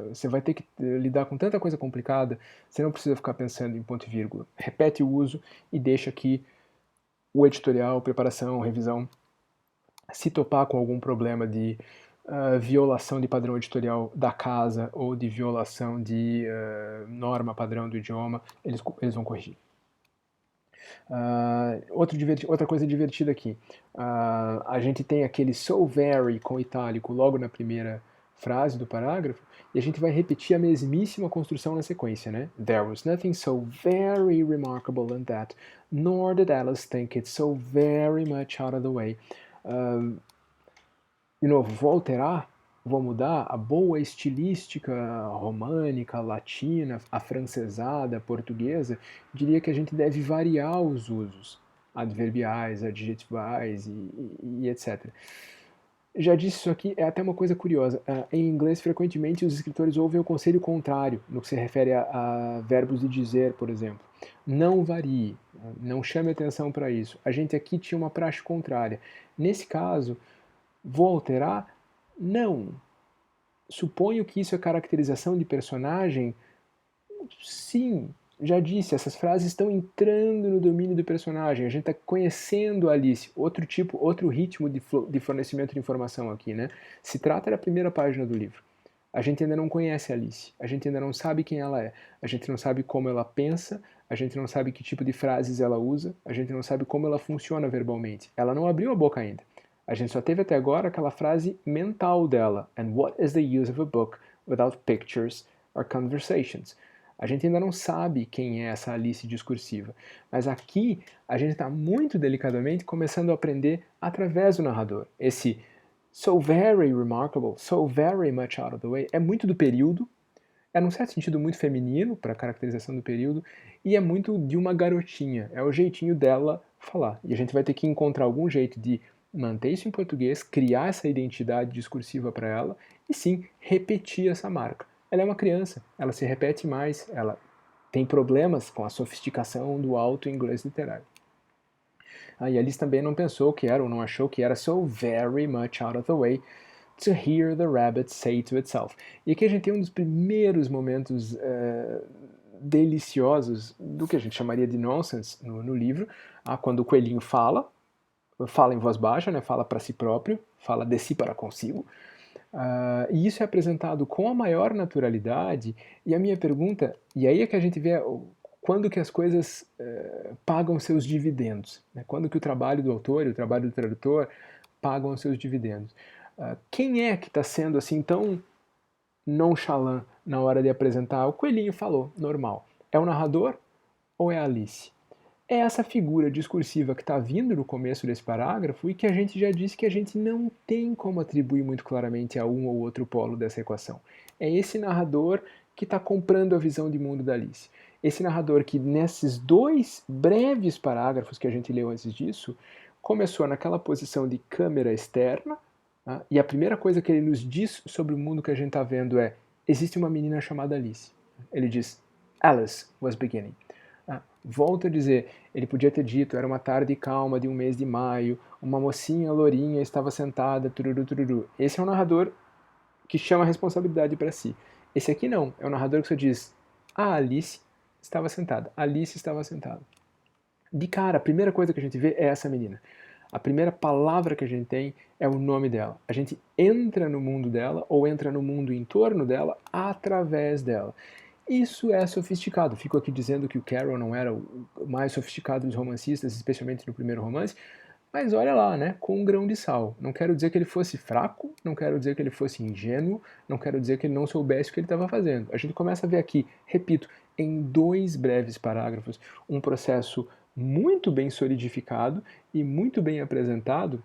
Você vai ter que lidar com tanta coisa complicada, você não precisa ficar pensando em ponto e vírgula. Repete o uso e deixa que o editorial, preparação, revisão, se topar com algum problema de violação de padrão editorial da casa ou de violação de norma padrão do idioma, eles vão corrigir. Outra coisa divertida aqui, a gente tem aquele so very com itálico logo na primeira frase do parágrafo, e a gente vai repetir a mesmíssima construção na sequência, né? There was nothing so very remarkable in that, nor did Alice think it so very much out of the way. De novo, vou alterar, vou mudar a boa estilística românica, latina, afrancesada, portuguesa, diria que a gente deve variar os usos adverbiais, adjetivais e etc. Já disse isso aqui, é até uma coisa curiosa. Em inglês, frequentemente, os escritores ouvem o conselho contrário, no que se refere a verbos de dizer, por exemplo. Não varie, não chame atenção para isso. A gente aqui tinha uma praxe contrária. Nesse caso, vou alterar? Não. Suponho que isso é caracterização de personagem? Sim. Já disse, essas frases estão entrando no domínio do personagem, a gente está conhecendo a Alice, outro ritmo de fornecimento de informação aqui, né? Se trata da primeira página do livro. A gente ainda não conhece a Alice, a gente ainda não sabe quem ela é, a gente não sabe como ela pensa, a gente não sabe que tipo de frases ela usa, a gente não sabe como ela funciona verbalmente. Ela não abriu a boca ainda. A gente só teve até agora aquela frase mental dela. And what is the use of a book without pictures or conversations? A gente ainda não sabe quem é essa Alice discursiva, mas aqui a gente está muito delicadamente começando a aprender através do narrador. Esse so very remarkable, so very much out of the way, é muito do período, é num certo sentido muito feminino para a caracterização do período e é muito de uma garotinha, é o jeitinho dela falar. E a gente vai ter que encontrar algum jeito de manter isso em português, criar essa identidade discursiva para ela e sim repetir essa marca. Ela é uma criança, ela se repete mais, ela tem problemas com a sofisticação do alto inglês literário. E Alice também não pensou que era, ou não achou que era so very much out of the way to hear the rabbit say to itself. E aqui a gente tem um dos primeiros momentos deliciosos do que a gente chamaria de nonsense no livro, quando o coelhinho fala em voz baixa, né, fala para si próprio, fala de si para consigo, e isso é apresentado com a maior naturalidade, e a minha pergunta, e aí é que a gente vê quando que as coisas pagam seus dividendos, né? Quando que o trabalho do autor e o trabalho do tradutor pagam seus dividendos. Quem é que está sendo assim tão nonchalant na hora de apresentar? O coelhinho falou, normal. É o narrador ou é a Alice? É essa figura discursiva que está vindo no começo desse parágrafo e que a gente já disse que a gente não tem como atribuir muito claramente a um ou outro polo dessa equação. É esse narrador que está comprando a visão de mundo da Alice. Esse narrador que, nesses dois breves parágrafos que a gente leu antes disso, começou naquela posição de câmera externa, e a primeira coisa que ele nos diz sobre o mundo que a gente está vendo é: existe uma menina chamada Alice. Ele diz: Alice was beginning. Volto a dizer, ele podia ter dito, era uma tarde calma de um mês de maio, uma mocinha lourinha estava sentada, tururu, tururu. Esse é um narrador que chama a responsabilidade para si. Esse aqui não, é um narrador que só diz, Alice estava sentada, Alice estava sentada. De cara, a primeira coisa que a gente vê é essa menina. A primeira palavra que a gente tem é o nome dela. A gente entra no mundo dela, ou entra no mundo em torno dela, através dela. Isso é sofisticado. Fico aqui dizendo que o Carroll não era o mais sofisticado dos romancistas, especialmente no primeiro romance, mas olha lá, né, com um grão de sal. Não quero dizer que ele fosse fraco, não quero dizer que ele fosse ingênuo, não quero dizer que ele não soubesse o que ele estava fazendo. A gente começa a ver aqui, repito, em dois breves parágrafos, um processo muito bem solidificado e muito bem apresentado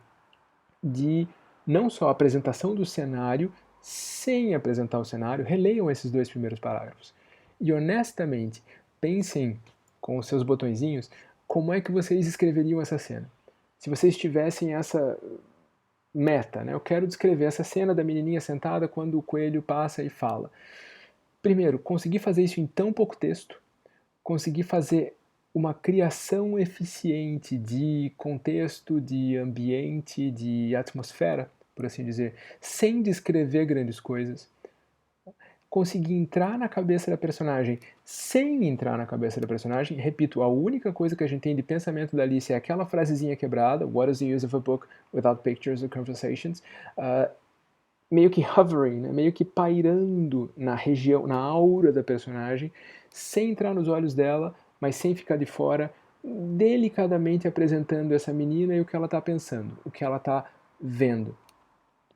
de não só a apresentação do cenário, sem apresentar o cenário, releiam esses dois primeiros parágrafos. E honestamente, pensem com os seus botõezinhos como é que vocês escreveriam essa cena. Se vocês tivessem essa meta, né? Eu quero descrever essa cena da menininha sentada quando o coelho passa e fala. Primeiro, conseguir fazer isso em tão pouco texto, conseguir fazer uma criação eficiente de contexto, de ambiente, de atmosfera, por assim dizer, sem descrever grandes coisas, conseguir entrar na cabeça da personagem sem entrar na cabeça da personagem. Repito, a única coisa que a gente tem de pensamento da Alice é aquela frasezinha quebrada, what is the use of a book without pictures or conversations, meio que hovering, né? Meio que pairando na região, na aura da personagem, sem entrar nos olhos dela, mas sem ficar de fora, delicadamente apresentando essa menina e o que ela está pensando, o que ela está vendo.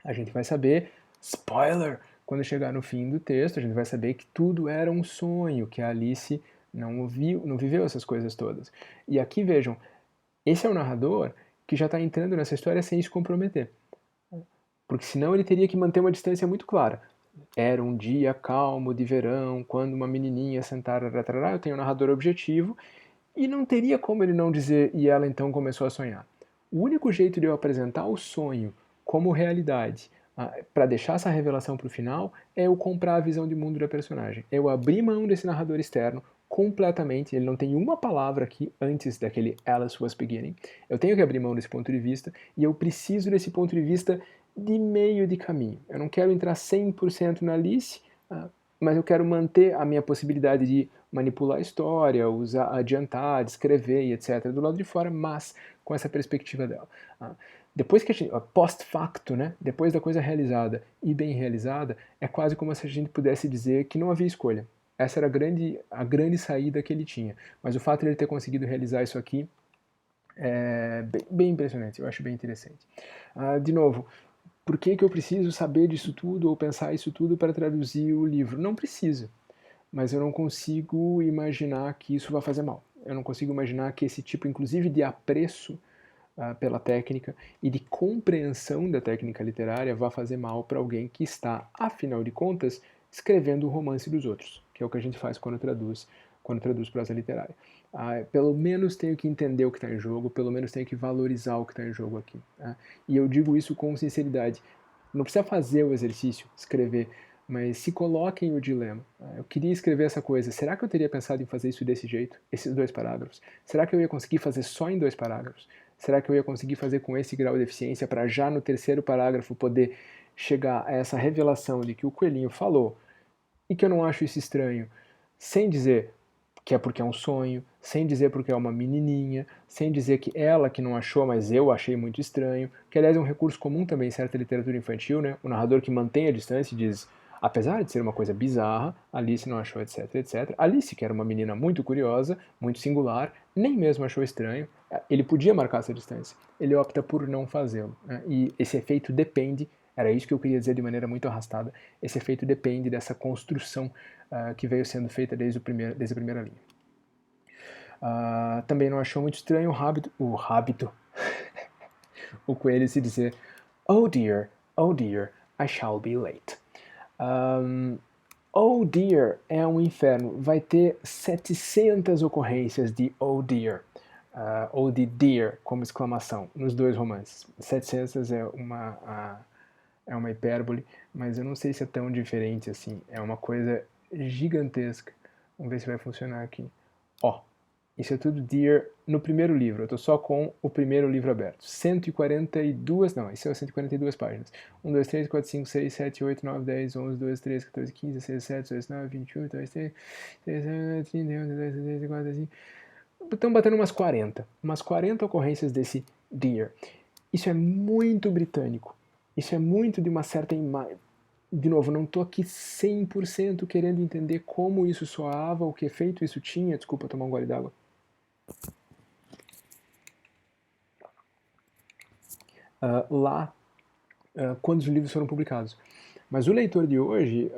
A gente vai saber, spoiler, quando chegar no fim do texto, a gente vai saber que tudo era um sonho, que a Alice não viveu essas coisas todas. E aqui vejam, esse é o narrador que já está entrando nessa história sem se comprometer. porque senão ele teria que manter uma distância muito clara. Era um dia calmo de verão, quando uma menininha sentara, eu tenho um narrador objetivo, e não teria como ele não dizer, e ela então começou a sonhar. O único jeito de eu apresentar o sonho como realidade, para deixar essa revelação para o final, é eu comprar a visão de mundo da personagem. Eu abrir mão desse narrador externo completamente, ele não tem uma palavra aqui antes daquele Alice was beginning. Eu tenho que abrir mão desse ponto de vista, e eu preciso desse ponto de vista de meio de caminho. Eu não quero entrar 100% na Alice, mas eu quero manter a minha possibilidade de manipular a história, usar, adiantar, descrever e etc. do lado de fora, mas com essa perspectiva dela. Depois que a gente, post-facto, né, depois da coisa realizada e bem realizada, é quase como se a gente pudesse dizer que não havia escolha. Essa era a grande saída que ele tinha. Mas o fato de ele ter conseguido realizar isso aqui é bem impressionante, eu acho bem interessante. De novo, por que eu preciso saber disso tudo ou pensar isso tudo para traduzir o livro? Não precisa, mas eu não consigo imaginar que isso vai fazer mal. Eu não consigo imaginar que esse tipo, inclusive, de apreço pela técnica e de compreensão da técnica literária vá fazer mal para alguém que está, afinal de contas, escrevendo o romance dos outros, que é o que a gente faz quando traduz prosa literária. Pelo menos tenho que entender o que está em jogo, pelo menos tenho que valorizar o que está em jogo aqui. E eu digo isso com sinceridade. Não precisa fazer o exercício, escrever, mas se coloquem o dilema. Eu queria escrever essa coisa, será que eu teria pensado em fazer isso desse jeito, esses 2 parágrafos? Será que eu ia conseguir fazer só em 2 parágrafos? Será que eu ia conseguir fazer com esse grau de eficiência para já no 3º parágrafo poder chegar a essa revelação de que o coelhinho falou e que eu não acho isso estranho, sem dizer que é porque é um sonho, sem dizer porque é uma menininha, sem dizer que ela que não achou, mas eu achei muito estranho, que aliás é um recurso comum também em certa literatura infantil, né? O narrador que mantém a distância e diz, apesar de ser uma coisa bizarra, Alice não achou, etc, etc. Alice, que era uma menina muito curiosa, muito singular, nem mesmo achou estranho, ele podia marcar essa distância, ele opta por não fazê-lo, né? E esse efeito depende, era isso que eu queria dizer de maneira muito arrastada, esse efeito depende dessa construção que veio sendo feita desde a primeira linha. Também não achou muito estranho o coelho se dizer oh dear, I shall be late. Oh dear é um inferno, vai ter 700 ocorrências de oh dear, ou de dear como exclamação, nos 2 romances. 700 é uma hipérbole, mas eu não sei se é tão diferente assim, é uma coisa gigantesca. Vamos ver se vai funcionar aqui. Isso é tudo Dear no primeiro livro. Eu estou só com o primeiro livro aberto. 142, não, isso é 142 páginas. 1, 2, 3, 4, 5, 6, 7, 8, 9, 10, 11, 12, 13, 14, 15, 16, 17, 18, 19, 21, 22, 23, 31, 32, 33, 34, 35. Estão batendo umas 40. Umas 40 ocorrências desse Dear. Isso é muito britânico. Isso é muito de uma certa imagem. De novo, não estou aqui 100% querendo entender como isso soava, o que efeito isso tinha. Desculpa tomar um gole d'água. Lá, quando os livros foram publicados. Mas o leitor de hoje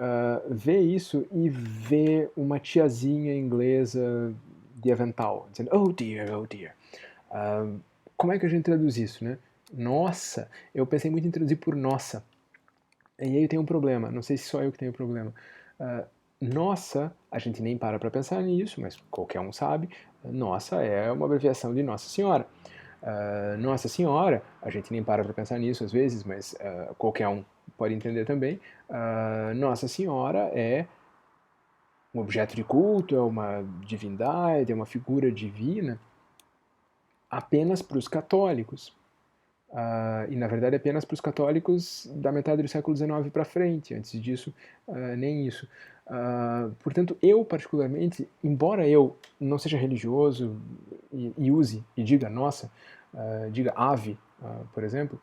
vê isso e vê uma tiazinha inglesa de avental, dizendo, oh dear, oh dear. Como é que a gente traduz isso, né? Nossa, eu pensei muito em traduzir por nossa. E aí tem um problema, não sei se só eu que tenho problema. Nossa, a gente nem para pensar nisso, mas qualquer um sabe, nossa é uma abreviação de Nossa Senhora. Nossa Senhora, a gente nem para pensar nisso às vezes, mas qualquer um pode entender também. Nossa Senhora é um objeto de culto, é uma divindade, é uma figura divina apenas para os católicos. E na verdade apenas para os católicos da metade do século XIX para frente. Antes disso, nem isso. Portanto, eu particularmente, embora eu não seja religioso e use e diga nossa, diga ave, por exemplo,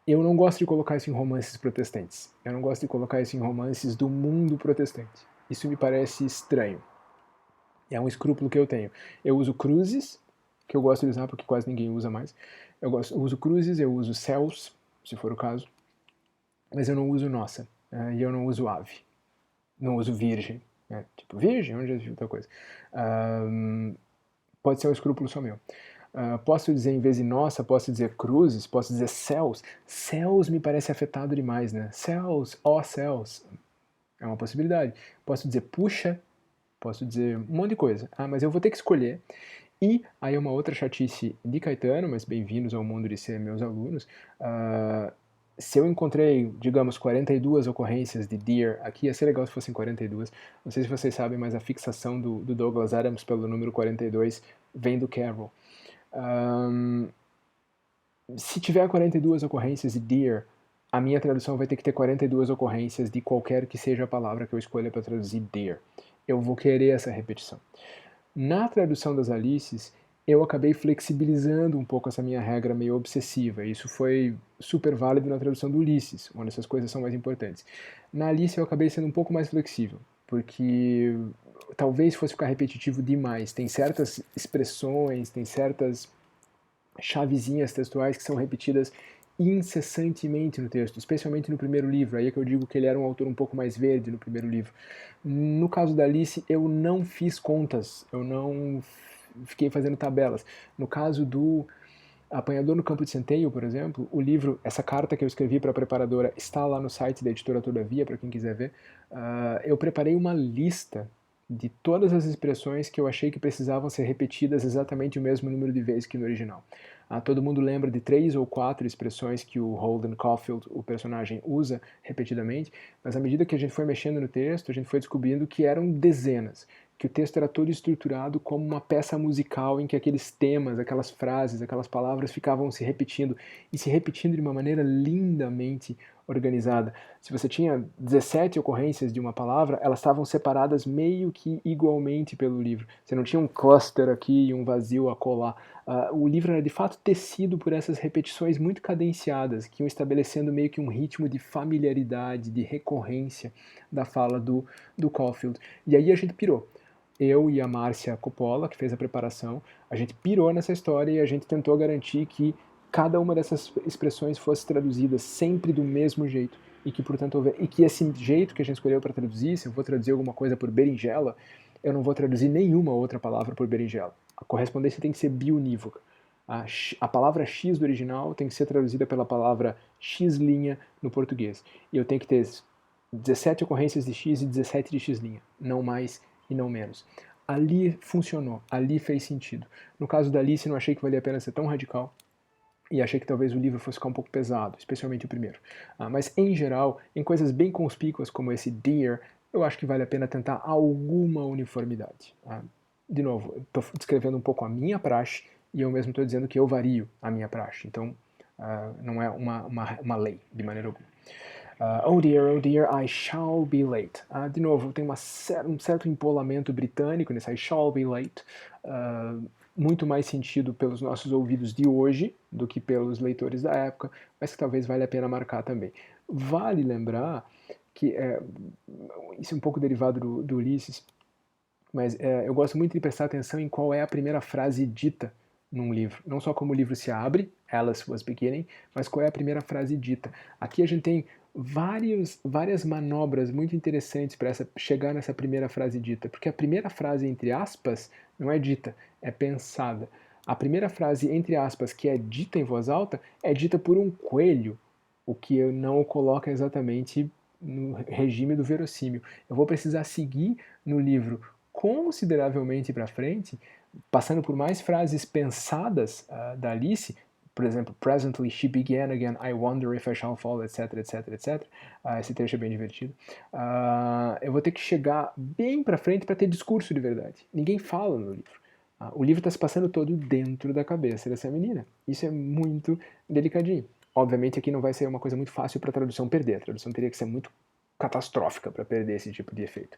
eu não gosto de colocar isso em romances protestantes. Eu não gosto de colocar isso em romances do mundo protestante. Isso me parece estranho. É um escrúpulo que eu tenho. Eu uso cruzes, que eu gosto de usar porque quase ninguém usa mais. Eu uso cruzes, eu uso céus, se for o caso, mas eu não uso nossa, e eu não uso ave, não uso virgem, tipo virgem, onde já viu outra coisa. Pode ser um escrúpulo só meu. Posso dizer, em vez de nossa, posso dizer cruzes, posso dizer céus. Céus me parece afetado demais, né? Céus, ó céus. É uma possibilidade. Posso dizer puxa, posso dizer um monte de coisa. Mas eu vou ter que escolher. E aí uma outra chatice de Caetano, mas bem-vindos ao mundo de ser meus alunos. Se eu encontrei, digamos, 42 ocorrências de dear, aqui ia ser legal se fossem 42. Não sei se vocês sabem, mas a fixação do Douglas Adams pelo número 42 vem do Carroll. Se tiver 42 ocorrências de dear, a minha tradução vai ter que ter 42 ocorrências de qualquer que seja a palavra que eu escolha para traduzir dear. Eu vou querer essa repetição. Na tradução das Alices, eu acabei flexibilizando um pouco essa minha regra meio obsessiva. Isso foi super válido na tradução do Ulisses, onde essas coisas são mais importantes. Na Alice eu acabei sendo um pouco mais flexível, porque talvez fosse ficar repetitivo demais. Tem certas expressões, tem certas chavezinhas textuais que são repetidas incessantemente no texto, especialmente no primeiro livro. Aí é que eu digo que ele era um autor um pouco mais verde no primeiro livro. No caso da Alice, eu não fiz contas, eu não fiquei fazendo tabelas. No caso do Apanhador no Campo de Centeio, por exemplo, o livro, essa carta que eu escrevi para a preparadora está lá no site da editora Todavia, para quem quiser ver. Eu preparei uma lista de todas as expressões que eu achei que precisavam ser repetidas exatamente o mesmo número de vezes que no original. Todo mundo lembra de 3 ou 4 expressões que o Holden Caulfield, o personagem, usa repetidamente, mas à medida que a gente foi mexendo no texto, a gente foi descobrindo que eram dezenas, que o texto era todo estruturado como uma peça musical em que aqueles temas, aquelas frases, aquelas palavras ficavam se repetindo, e se repetindo de uma maneira lindamente organizada. Se você tinha 17 ocorrências de uma palavra, elas estavam separadas meio que igualmente pelo livro. Você não tinha um cluster aqui e um vazio a colar. O livro era de fato tecido por essas repetições muito cadenciadas, que iam estabelecendo meio que um ritmo de familiaridade, de recorrência da fala do Caulfield. E aí a gente pirou. Eu e a Márcia Coppola, que fez a preparação, a gente pirou nessa história e a gente tentou garantir que cada uma dessas expressões fosse traduzida sempre do mesmo jeito e que, portanto, e que esse jeito que a gente escolheu para traduzir, se eu vou traduzir alguma coisa por berinjela, eu não vou traduzir nenhuma outra palavra por berinjela. A correspondência tem que ser biunívoca. A palavra X do original tem que ser traduzida pela palavra X' no português. E eu tenho que ter 17 ocorrências de X e 17 de X', não mais e não menos. Ali funcionou, ali fez sentido. No caso da Alice, não achei que valia a pena ser tão radical e achei que talvez o livro fosse ficar um pouco pesado, especialmente o primeiro. Mas, em geral, em coisas bem conspícuas como esse Dear, eu acho que vale a pena tentar alguma uniformidade. De novo, estou descrevendo um pouco a minha praxe e eu mesmo estou dizendo que eu vario a minha praxe. Então, não é uma lei, de maneira alguma. Oh dear, I shall be late. De novo, tem um certo empolamento britânico nesse I shall be late. Muito mais sentido pelos nossos ouvidos de hoje do que pelos leitores da época, mas que talvez valha a pena marcar também. Vale lembrar que, isso é um pouco derivado do Ulisses, mas eu gosto muito de prestar atenção em qual é a primeira frase dita num livro. Não só como o livro se abre, Alice was beginning, mas qual é a primeira frase dita. Aqui a gente tem várias manobras muito interessantes para chegar nessa primeira frase dita, porque a primeira frase, entre aspas, não é dita, é pensada. A primeira frase, entre aspas, que é dita em voz alta, é dita por um coelho, o que não o coloca exatamente no regime do verossímil. Eu vou precisar seguir no livro consideravelmente para frente, passando por mais frases pensadas da Alice, por exemplo, presently she began again, I wonder if I shall fall, etc, etc, etc. Esse trecho é bem divertido. Eu vou ter que chegar bem para frente para ter discurso de verdade. Ninguém fala no livro. O livro está se passando todo dentro da cabeça dessa menina. Isso é muito delicadinho. Obviamente aqui não vai ser uma coisa muito fácil para a tradução perder. A tradução teria que ser muito catastrófica para perder esse tipo de efeito.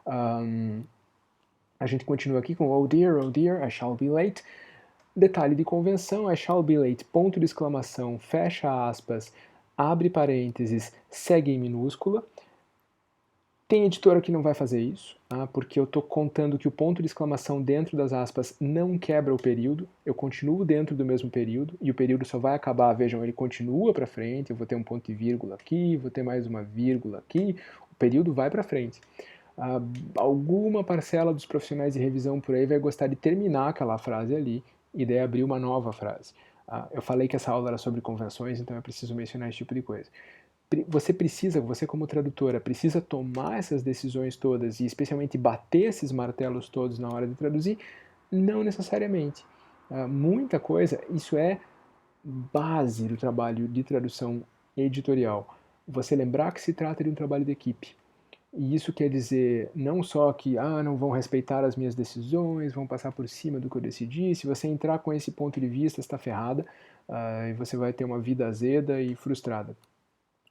A gente continua aqui com oh dear, I shall be late. Detalhe de convenção, I shall be late, ponto de exclamação, fecha aspas, abre parênteses, segue em minúscula. Tem editora que não vai fazer isso, porque eu estou contando que o ponto de exclamação dentro das aspas não quebra o período, eu continuo dentro do mesmo período, e o período só vai acabar, vejam, ele continua para frente, eu vou ter um ponto e vírgula aqui, vou ter mais uma vírgula aqui, o período vai para frente. Alguma parcela dos profissionais de revisão por aí vai gostar de terminar aquela frase ali e daí abrir uma nova frase. Eu falei que essa aula era sobre convenções, então eu preciso mencionar esse tipo de coisa. Você como tradutora, precisa tomar essas decisões todas e especialmente bater esses martelos todos na hora de traduzir? Não necessariamente. Muita coisa, isso é base do trabalho de tradução editorial. Você lembrar que se trata de um trabalho de equipe. E isso quer dizer não só que não vão respeitar as minhas decisões, vão passar por cima do que eu decidi. Se você entrar com esse ponto de vista, está ferrada, e você vai ter uma vida azeda e frustrada.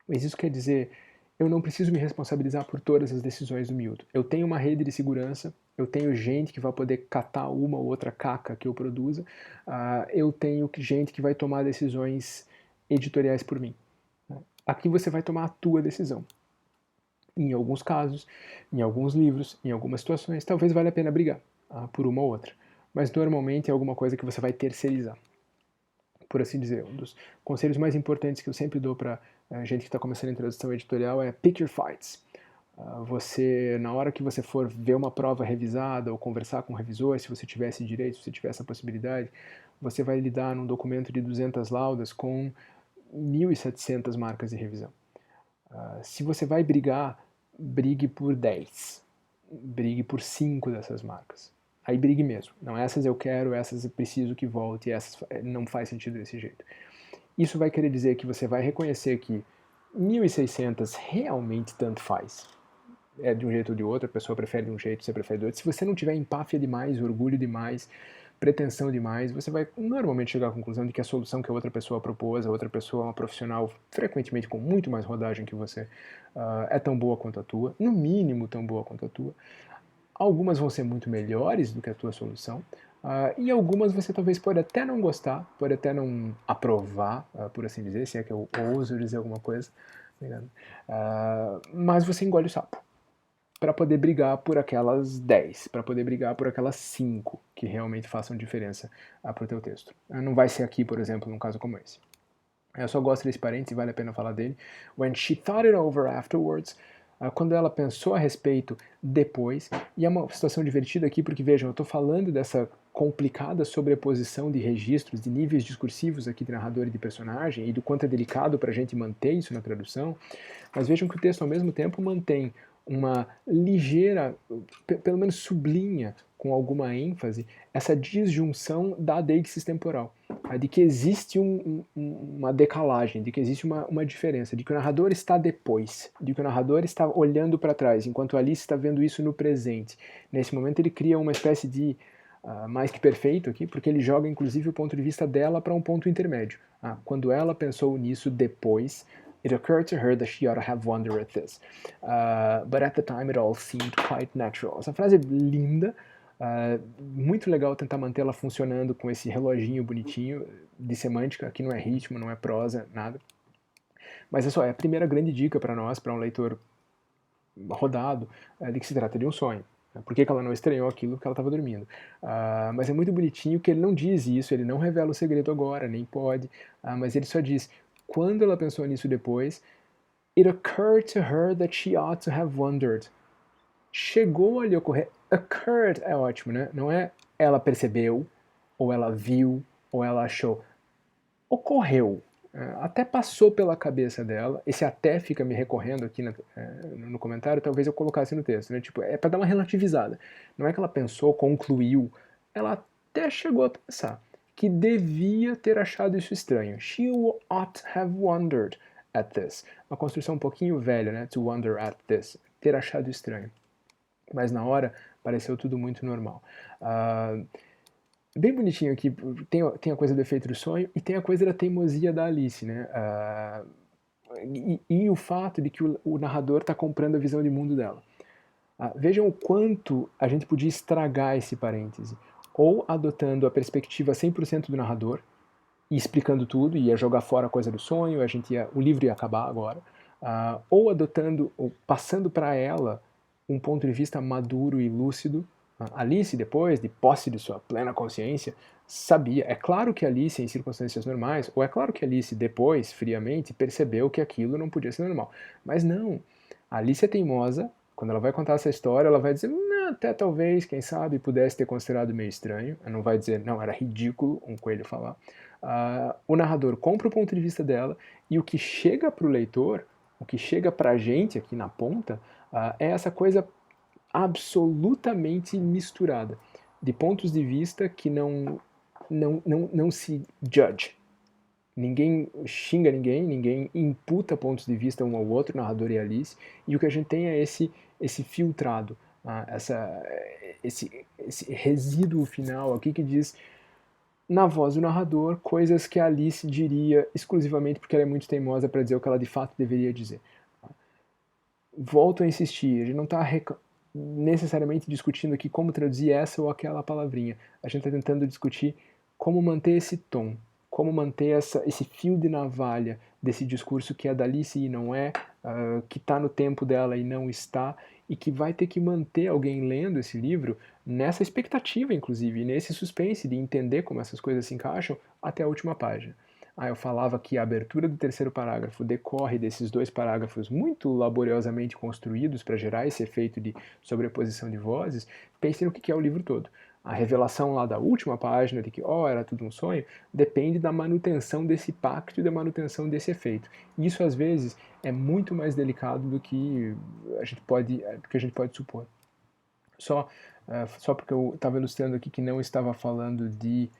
Mas isso quer dizer, eu não preciso me responsabilizar por todas as decisões do miúdo. Eu tenho uma rede de segurança, eu tenho gente que vai poder catar uma ou outra caca que eu produza, eu tenho gente que vai tomar decisões editoriais por mim. Aqui você vai tomar a tua decisão. Em alguns casos, em alguns livros, em algumas situações, talvez valha a pena brigar por uma ou outra. Mas normalmente é alguma coisa que você vai terceirizar. Por assim dizer, um dos conselhos mais importantes que eu sempre dou para gente que está começando em tradução editorial é pick your fights. Você, na hora que você for ver uma prova revisada ou conversar com o revisor, se você tivesse direito, se você tiver essa possibilidade, você vai lidar num documento de 200 laudas com 1.700 marcas de revisão. Se você vai brigar, brigue por 10. Brigue por 5 dessas marcas. Aí brigue mesmo. Não, essas eu quero, essas eu preciso que volte, essas não faz sentido desse jeito. Isso vai querer dizer que você vai reconhecer que 1.600 realmente tanto faz. É de um jeito ou de outro, a pessoa prefere de um jeito, você prefere do outro. Se você não tiver empáfia demais, orgulho demais, pretensão demais, você vai normalmente chegar à conclusão de que a solução que a outra pessoa propôs, a outra pessoa é uma profissional frequentemente com muito mais rodagem que você, é tão boa quanto a tua, no mínimo tão boa quanto a tua. Algumas vão ser muito melhores do que a tua solução, e algumas você talvez pode até não gostar, pode até não aprovar, por assim dizer, se é que eu ouso dizer alguma coisa, mas você engole o sapo para poder brigar por aquelas 10, para poder brigar por aquelas 5 que realmente façam diferença para o teu texto. Não vai ser aqui, por exemplo, num caso como esse. Eu só gosto desse parênteses, vale a pena falar dele. When she thought it over afterwards, quando ela pensou a respeito depois, e é uma situação divertida aqui, porque vejam, eu estou falando dessa complicada sobreposição de registros, de níveis discursivos aqui de narrador e de personagem, e do quanto é delicado para a gente manter isso na tradução, mas vejam que o texto ao mesmo tempo mantém uma ligeira, pelo menos sublinha com alguma ênfase, essa disjunção da deixis temporal, de que existe uma decalagem, de que existe uma diferença, de que o narrador está depois, de que o narrador está olhando para trás, enquanto Alice está vendo isso no presente. Nesse momento ele cria uma espécie de mais que perfeito aqui, porque ele joga inclusive o ponto de vista dela para um ponto intermédio. Quando ela pensou nisso depois, it occurred to her that she ought to have wondered at this. But at the time it all seemed quite natural. Essa frase é linda, muito legal tentar mantê-la funcionando com esse reloginho bonitinho de semântica. Aqui não é ritmo, não é prosa, nada. Mas é a primeira grande dica para nós, para um leitor rodado, de que se trata de um sonho. Por que ela não estranhou aquilo? Porque ela estava dormindo. Mas é muito bonitinho que ele não diz isso, ele não revela o segredo agora, nem pode, mas ele só diz, quando ela pensou nisso depois, it occurred to her that she ought to have wondered. Chegou a lhe ocorrer. Occurred é ótimo, né? Não é ela percebeu, ou ela viu, ou ela achou. Ocorreu. Até passou pela cabeça dela. Esse até fica me recorrendo aqui no comentário, talvez eu colocasse no texto, né? Tipo, é para dar uma relativizada. Não é que ela pensou, concluiu. Ela até chegou a pensar que devia ter achado isso estranho. She ought to have wondered at this. Uma construção um pouquinho velha, né? To wonder at this. Ter achado estranho. Mas na hora pareceu tudo muito normal. Bem bonitinho aqui, tem a coisa do efeito do sonho e tem a coisa da teimosia da Alice, né? E o fato de que o narrador está comprando a visão de mundo dela. Vejam o quanto a gente podia estragar esse parêntese. Ou adotando a perspectiva 100% do narrador, e explicando tudo, ia jogar fora a coisa do sonho, o livro ia acabar agora. Ou adotando, ou passando para ela um ponto de vista maduro e lúcido. Alice, depois, de posse de sua plena consciência, sabia. É claro que Alice, em circunstâncias normais, ou é claro que Alice, depois, friamente, percebeu que aquilo não podia ser normal. Mas não. A Alice é teimosa. Quando ela vai contar essa história, ela vai dizer, até talvez, quem sabe, pudesse ter considerado meio estranho. Não vai dizer, não, era ridículo um coelho falar. O narrador compra o ponto de vista dela e o que chega para o leitor, o que chega para a gente aqui na ponta, é essa coisa absolutamente misturada de pontos de vista que não se judge. Ninguém xinga ninguém, ninguém imputa pontos de vista um ao outro, narrador e Alice, e o que a gente tem é esse filtrado, esse resíduo final aqui que diz, na voz do narrador, coisas que a Alice diria exclusivamente porque ela é muito teimosa para dizer o que ela de fato deveria dizer. Volto a insistir, a gente não está necessariamente discutindo aqui como traduzir essa ou aquela palavrinha. A gente está tentando discutir como manter esse tom, como manter esse fio de navalha desse discurso que é da Alice e não é, que está no tempo dela e não está, e que vai ter que manter alguém lendo esse livro nessa expectativa, inclusive, nesse suspense de entender como essas coisas se encaixam até a última página. Eu falava que a abertura do terceiro parágrafo decorre desses dois parágrafos muito laboriosamente construídos para gerar esse efeito de sobreposição de vozes. Pense no que é o livro todo. A revelação lá da última página de que, era tudo um sonho, depende da manutenção desse pacto e da manutenção desse efeito. Isso, às vezes, é muito mais delicado do que a gente pode supor. Só porque eu estava ilustrando aqui que não estava falando de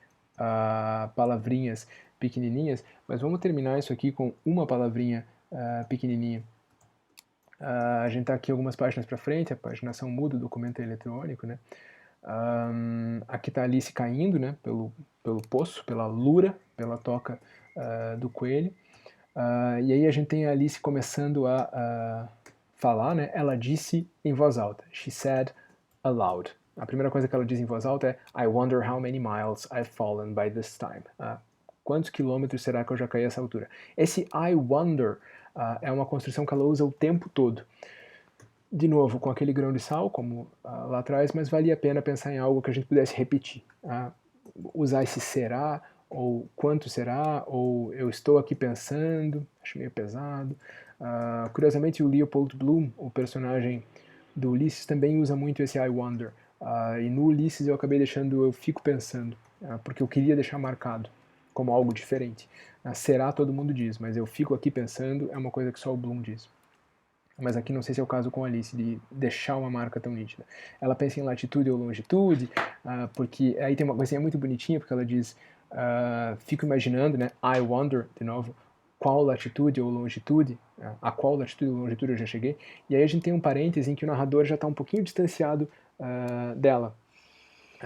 palavrinhas pequenininhas, mas vamos terminar isso aqui com uma palavrinha pequenininha. A gente está aqui algumas páginas para frente, a paginação muda, o documento é eletrônico, né? Aqui está a Alice caindo, né, pelo poço, pela lura, pela toca do coelho. E aí a gente tem a Alice começando a falar, né? Ela disse em voz alta. She said aloud. A primeira coisa que ela diz em voz alta é I wonder how many miles I've fallen by this time. Quantos quilômetros será que eu já caí a essa altura? Esse I wonder é uma construção que ela usa o tempo todo. De novo, com aquele grão de sal, como lá atrás, mas valia a pena pensar em algo que a gente pudesse repetir. Usar esse será, ou quanto será, ou eu estou aqui pensando, acho meio pesado. Curiosamente, o Leopold Bloom, o personagem do Ulisses, também usa muito esse I wonder. E no Ulisses eu acabei deixando eu fico pensando, porque eu queria deixar marcado como algo diferente. Será todo mundo diz, mas eu fico aqui pensando é uma coisa que só o Bloom diz. Mas aqui não sei se é o caso com a Alice, de deixar uma marca tão nítida. Ela pensa em latitude ou longitude, porque aí tem uma coisinha muito bonitinha, porque ela diz, fico imaginando, né, I wonder, de novo, qual latitude ou longitude, a qual latitude ou longitude eu já cheguei, e aí a gente tem um parêntese em que o narrador já está um pouquinho distanciado dela,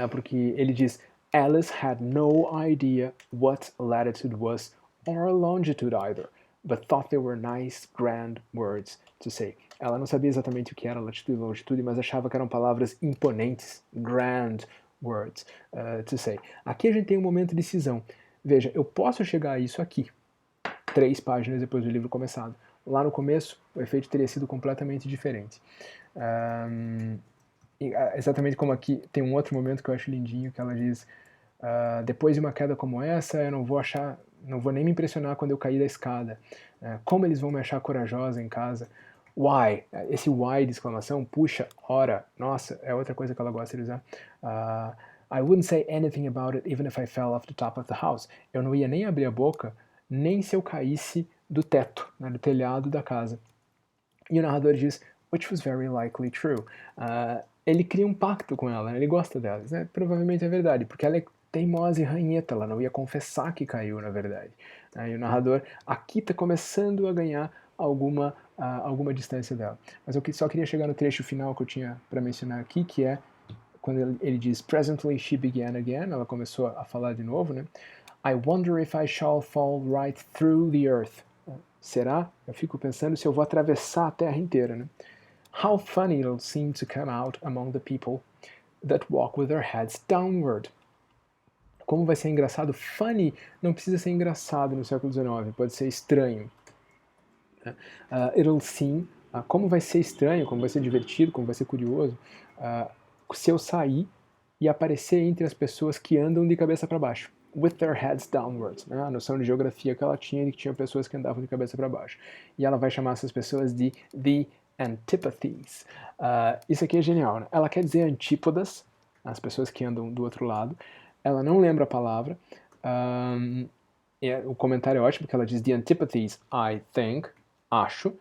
porque ele diz, Alice had no idea what latitude was, or longitude either, but thought they were nice, grand words to say. Ela não sabia exatamente o que era latitude e longitude, mas achava que eram palavras imponentes, grand words to say. Aqui a gente tem um momento de cisão. Veja, eu posso chegar a isso aqui, 3 páginas depois do livro começado. Lá no começo, o efeito teria sido completamente diferente. Exatamente como aqui, tem um outro momento que eu acho lindinho, que ela diz, depois de uma queda como essa, eu não vou nem me impressionar quando eu cair da escada. Como eles vão me achar corajosa em casa? Why? Esse why de exclamação, puxa, ora, nossa, é outra coisa que ela gosta de usar. I wouldn't say anything about it even if I fell off the top of the house. Eu não ia nem abrir a boca, nem se eu caísse do teto, né, do telhado da casa. E o narrador diz, which was very likely true. Ele cria um pacto com ela, né? Ele gosta dela. Né? Provavelmente é verdade, porque ela é teimosa e ranheta, ela não ia confessar que caiu, na verdade. E o narrador aqui está começando a ganhar alguma distância dela. Mas eu só queria chegar no trecho final que eu tinha para mencionar aqui, que é quando ele diz, presently she began again, ela começou a falar de novo, né? I wonder if I shall fall right through the earth. Será? Eu fico pensando se eu vou atravessar a terra inteira, né? How funny it'll seem to come out among the people that walk with their heads downward. Como vai ser engraçado? Funny não precisa ser engraçado no século XIX, pode ser estranho. It'll seem, como vai ser estranho, como vai ser divertido, como vai ser curioso, se eu sair e aparecer entre as pessoas que andam de cabeça para baixo. With their heads downwards, né? A noção de geografia que ela tinha, de que tinha pessoas que andavam de cabeça para baixo. E ela vai chamar essas pessoas de the antipathies. Isso aqui é genial, né? Ela quer dizer antípodas, as pessoas que andam do outro lado. Ela não lembra a palavra. O comentário é ótimo, porque ela diz the antipathies, I think, acho.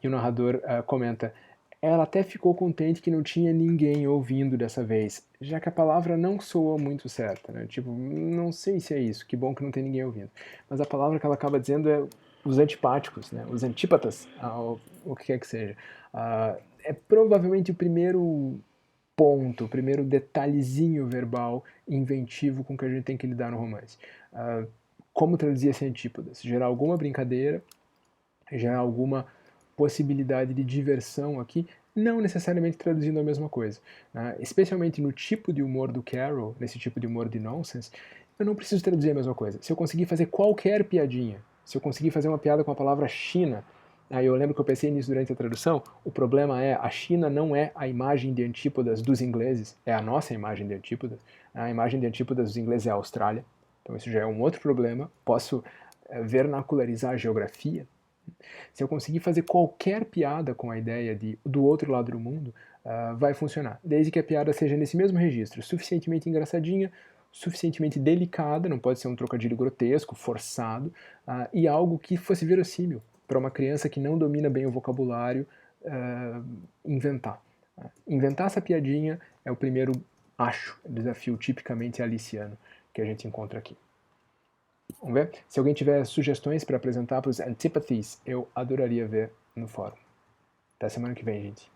E o narrador comenta, ela até ficou contente que não tinha ninguém ouvindo dessa vez, já que a palavra não soa muito certa, né? Tipo, não sei se é isso, que bom que não tem ninguém ouvindo. Mas a palavra que ela acaba dizendo é os antipáticos, né? Os antípatas, o que quer que seja. É provavelmente o primeiro ponto, o primeiro detalhezinho verbal inventivo com que a gente tem que lidar no romance. Como traduzir esse antípodas? Gerar alguma brincadeira, gerar alguma possibilidade de diversão aqui, não necessariamente traduzindo a mesma coisa. Né? Especialmente no tipo de humor do Carroll, nesse tipo de humor de nonsense, eu não preciso traduzir a mesma coisa. Se eu conseguir fazer qualquer piadinha, se eu conseguir fazer uma piada com a palavra China, aí eu lembro que eu pensei nisso durante a tradução, o problema é, a China não é a imagem de antípodas dos ingleses, é a nossa imagem de antípodas. A imagem de antípodas dos ingleses é a Austrália, então isso já é um outro problema. Posso vernacularizar a geografia. Se eu conseguir fazer qualquer piada com a ideia do outro lado do mundo, vai funcionar. Desde que a piada seja nesse mesmo registro, suficientemente engraçadinha, suficientemente delicada, não pode ser um trocadilho grotesco, forçado, e algo que fosse verossímil para uma criança que não domina bem o vocabulário inventar. Inventar essa piadinha é o primeiro, acho, desafio tipicamente aliciano que a gente encontra aqui. Vamos ver? Se alguém tiver sugestões para apresentar para os antipathies, eu adoraria ver no fórum. Até semana que vem, gente.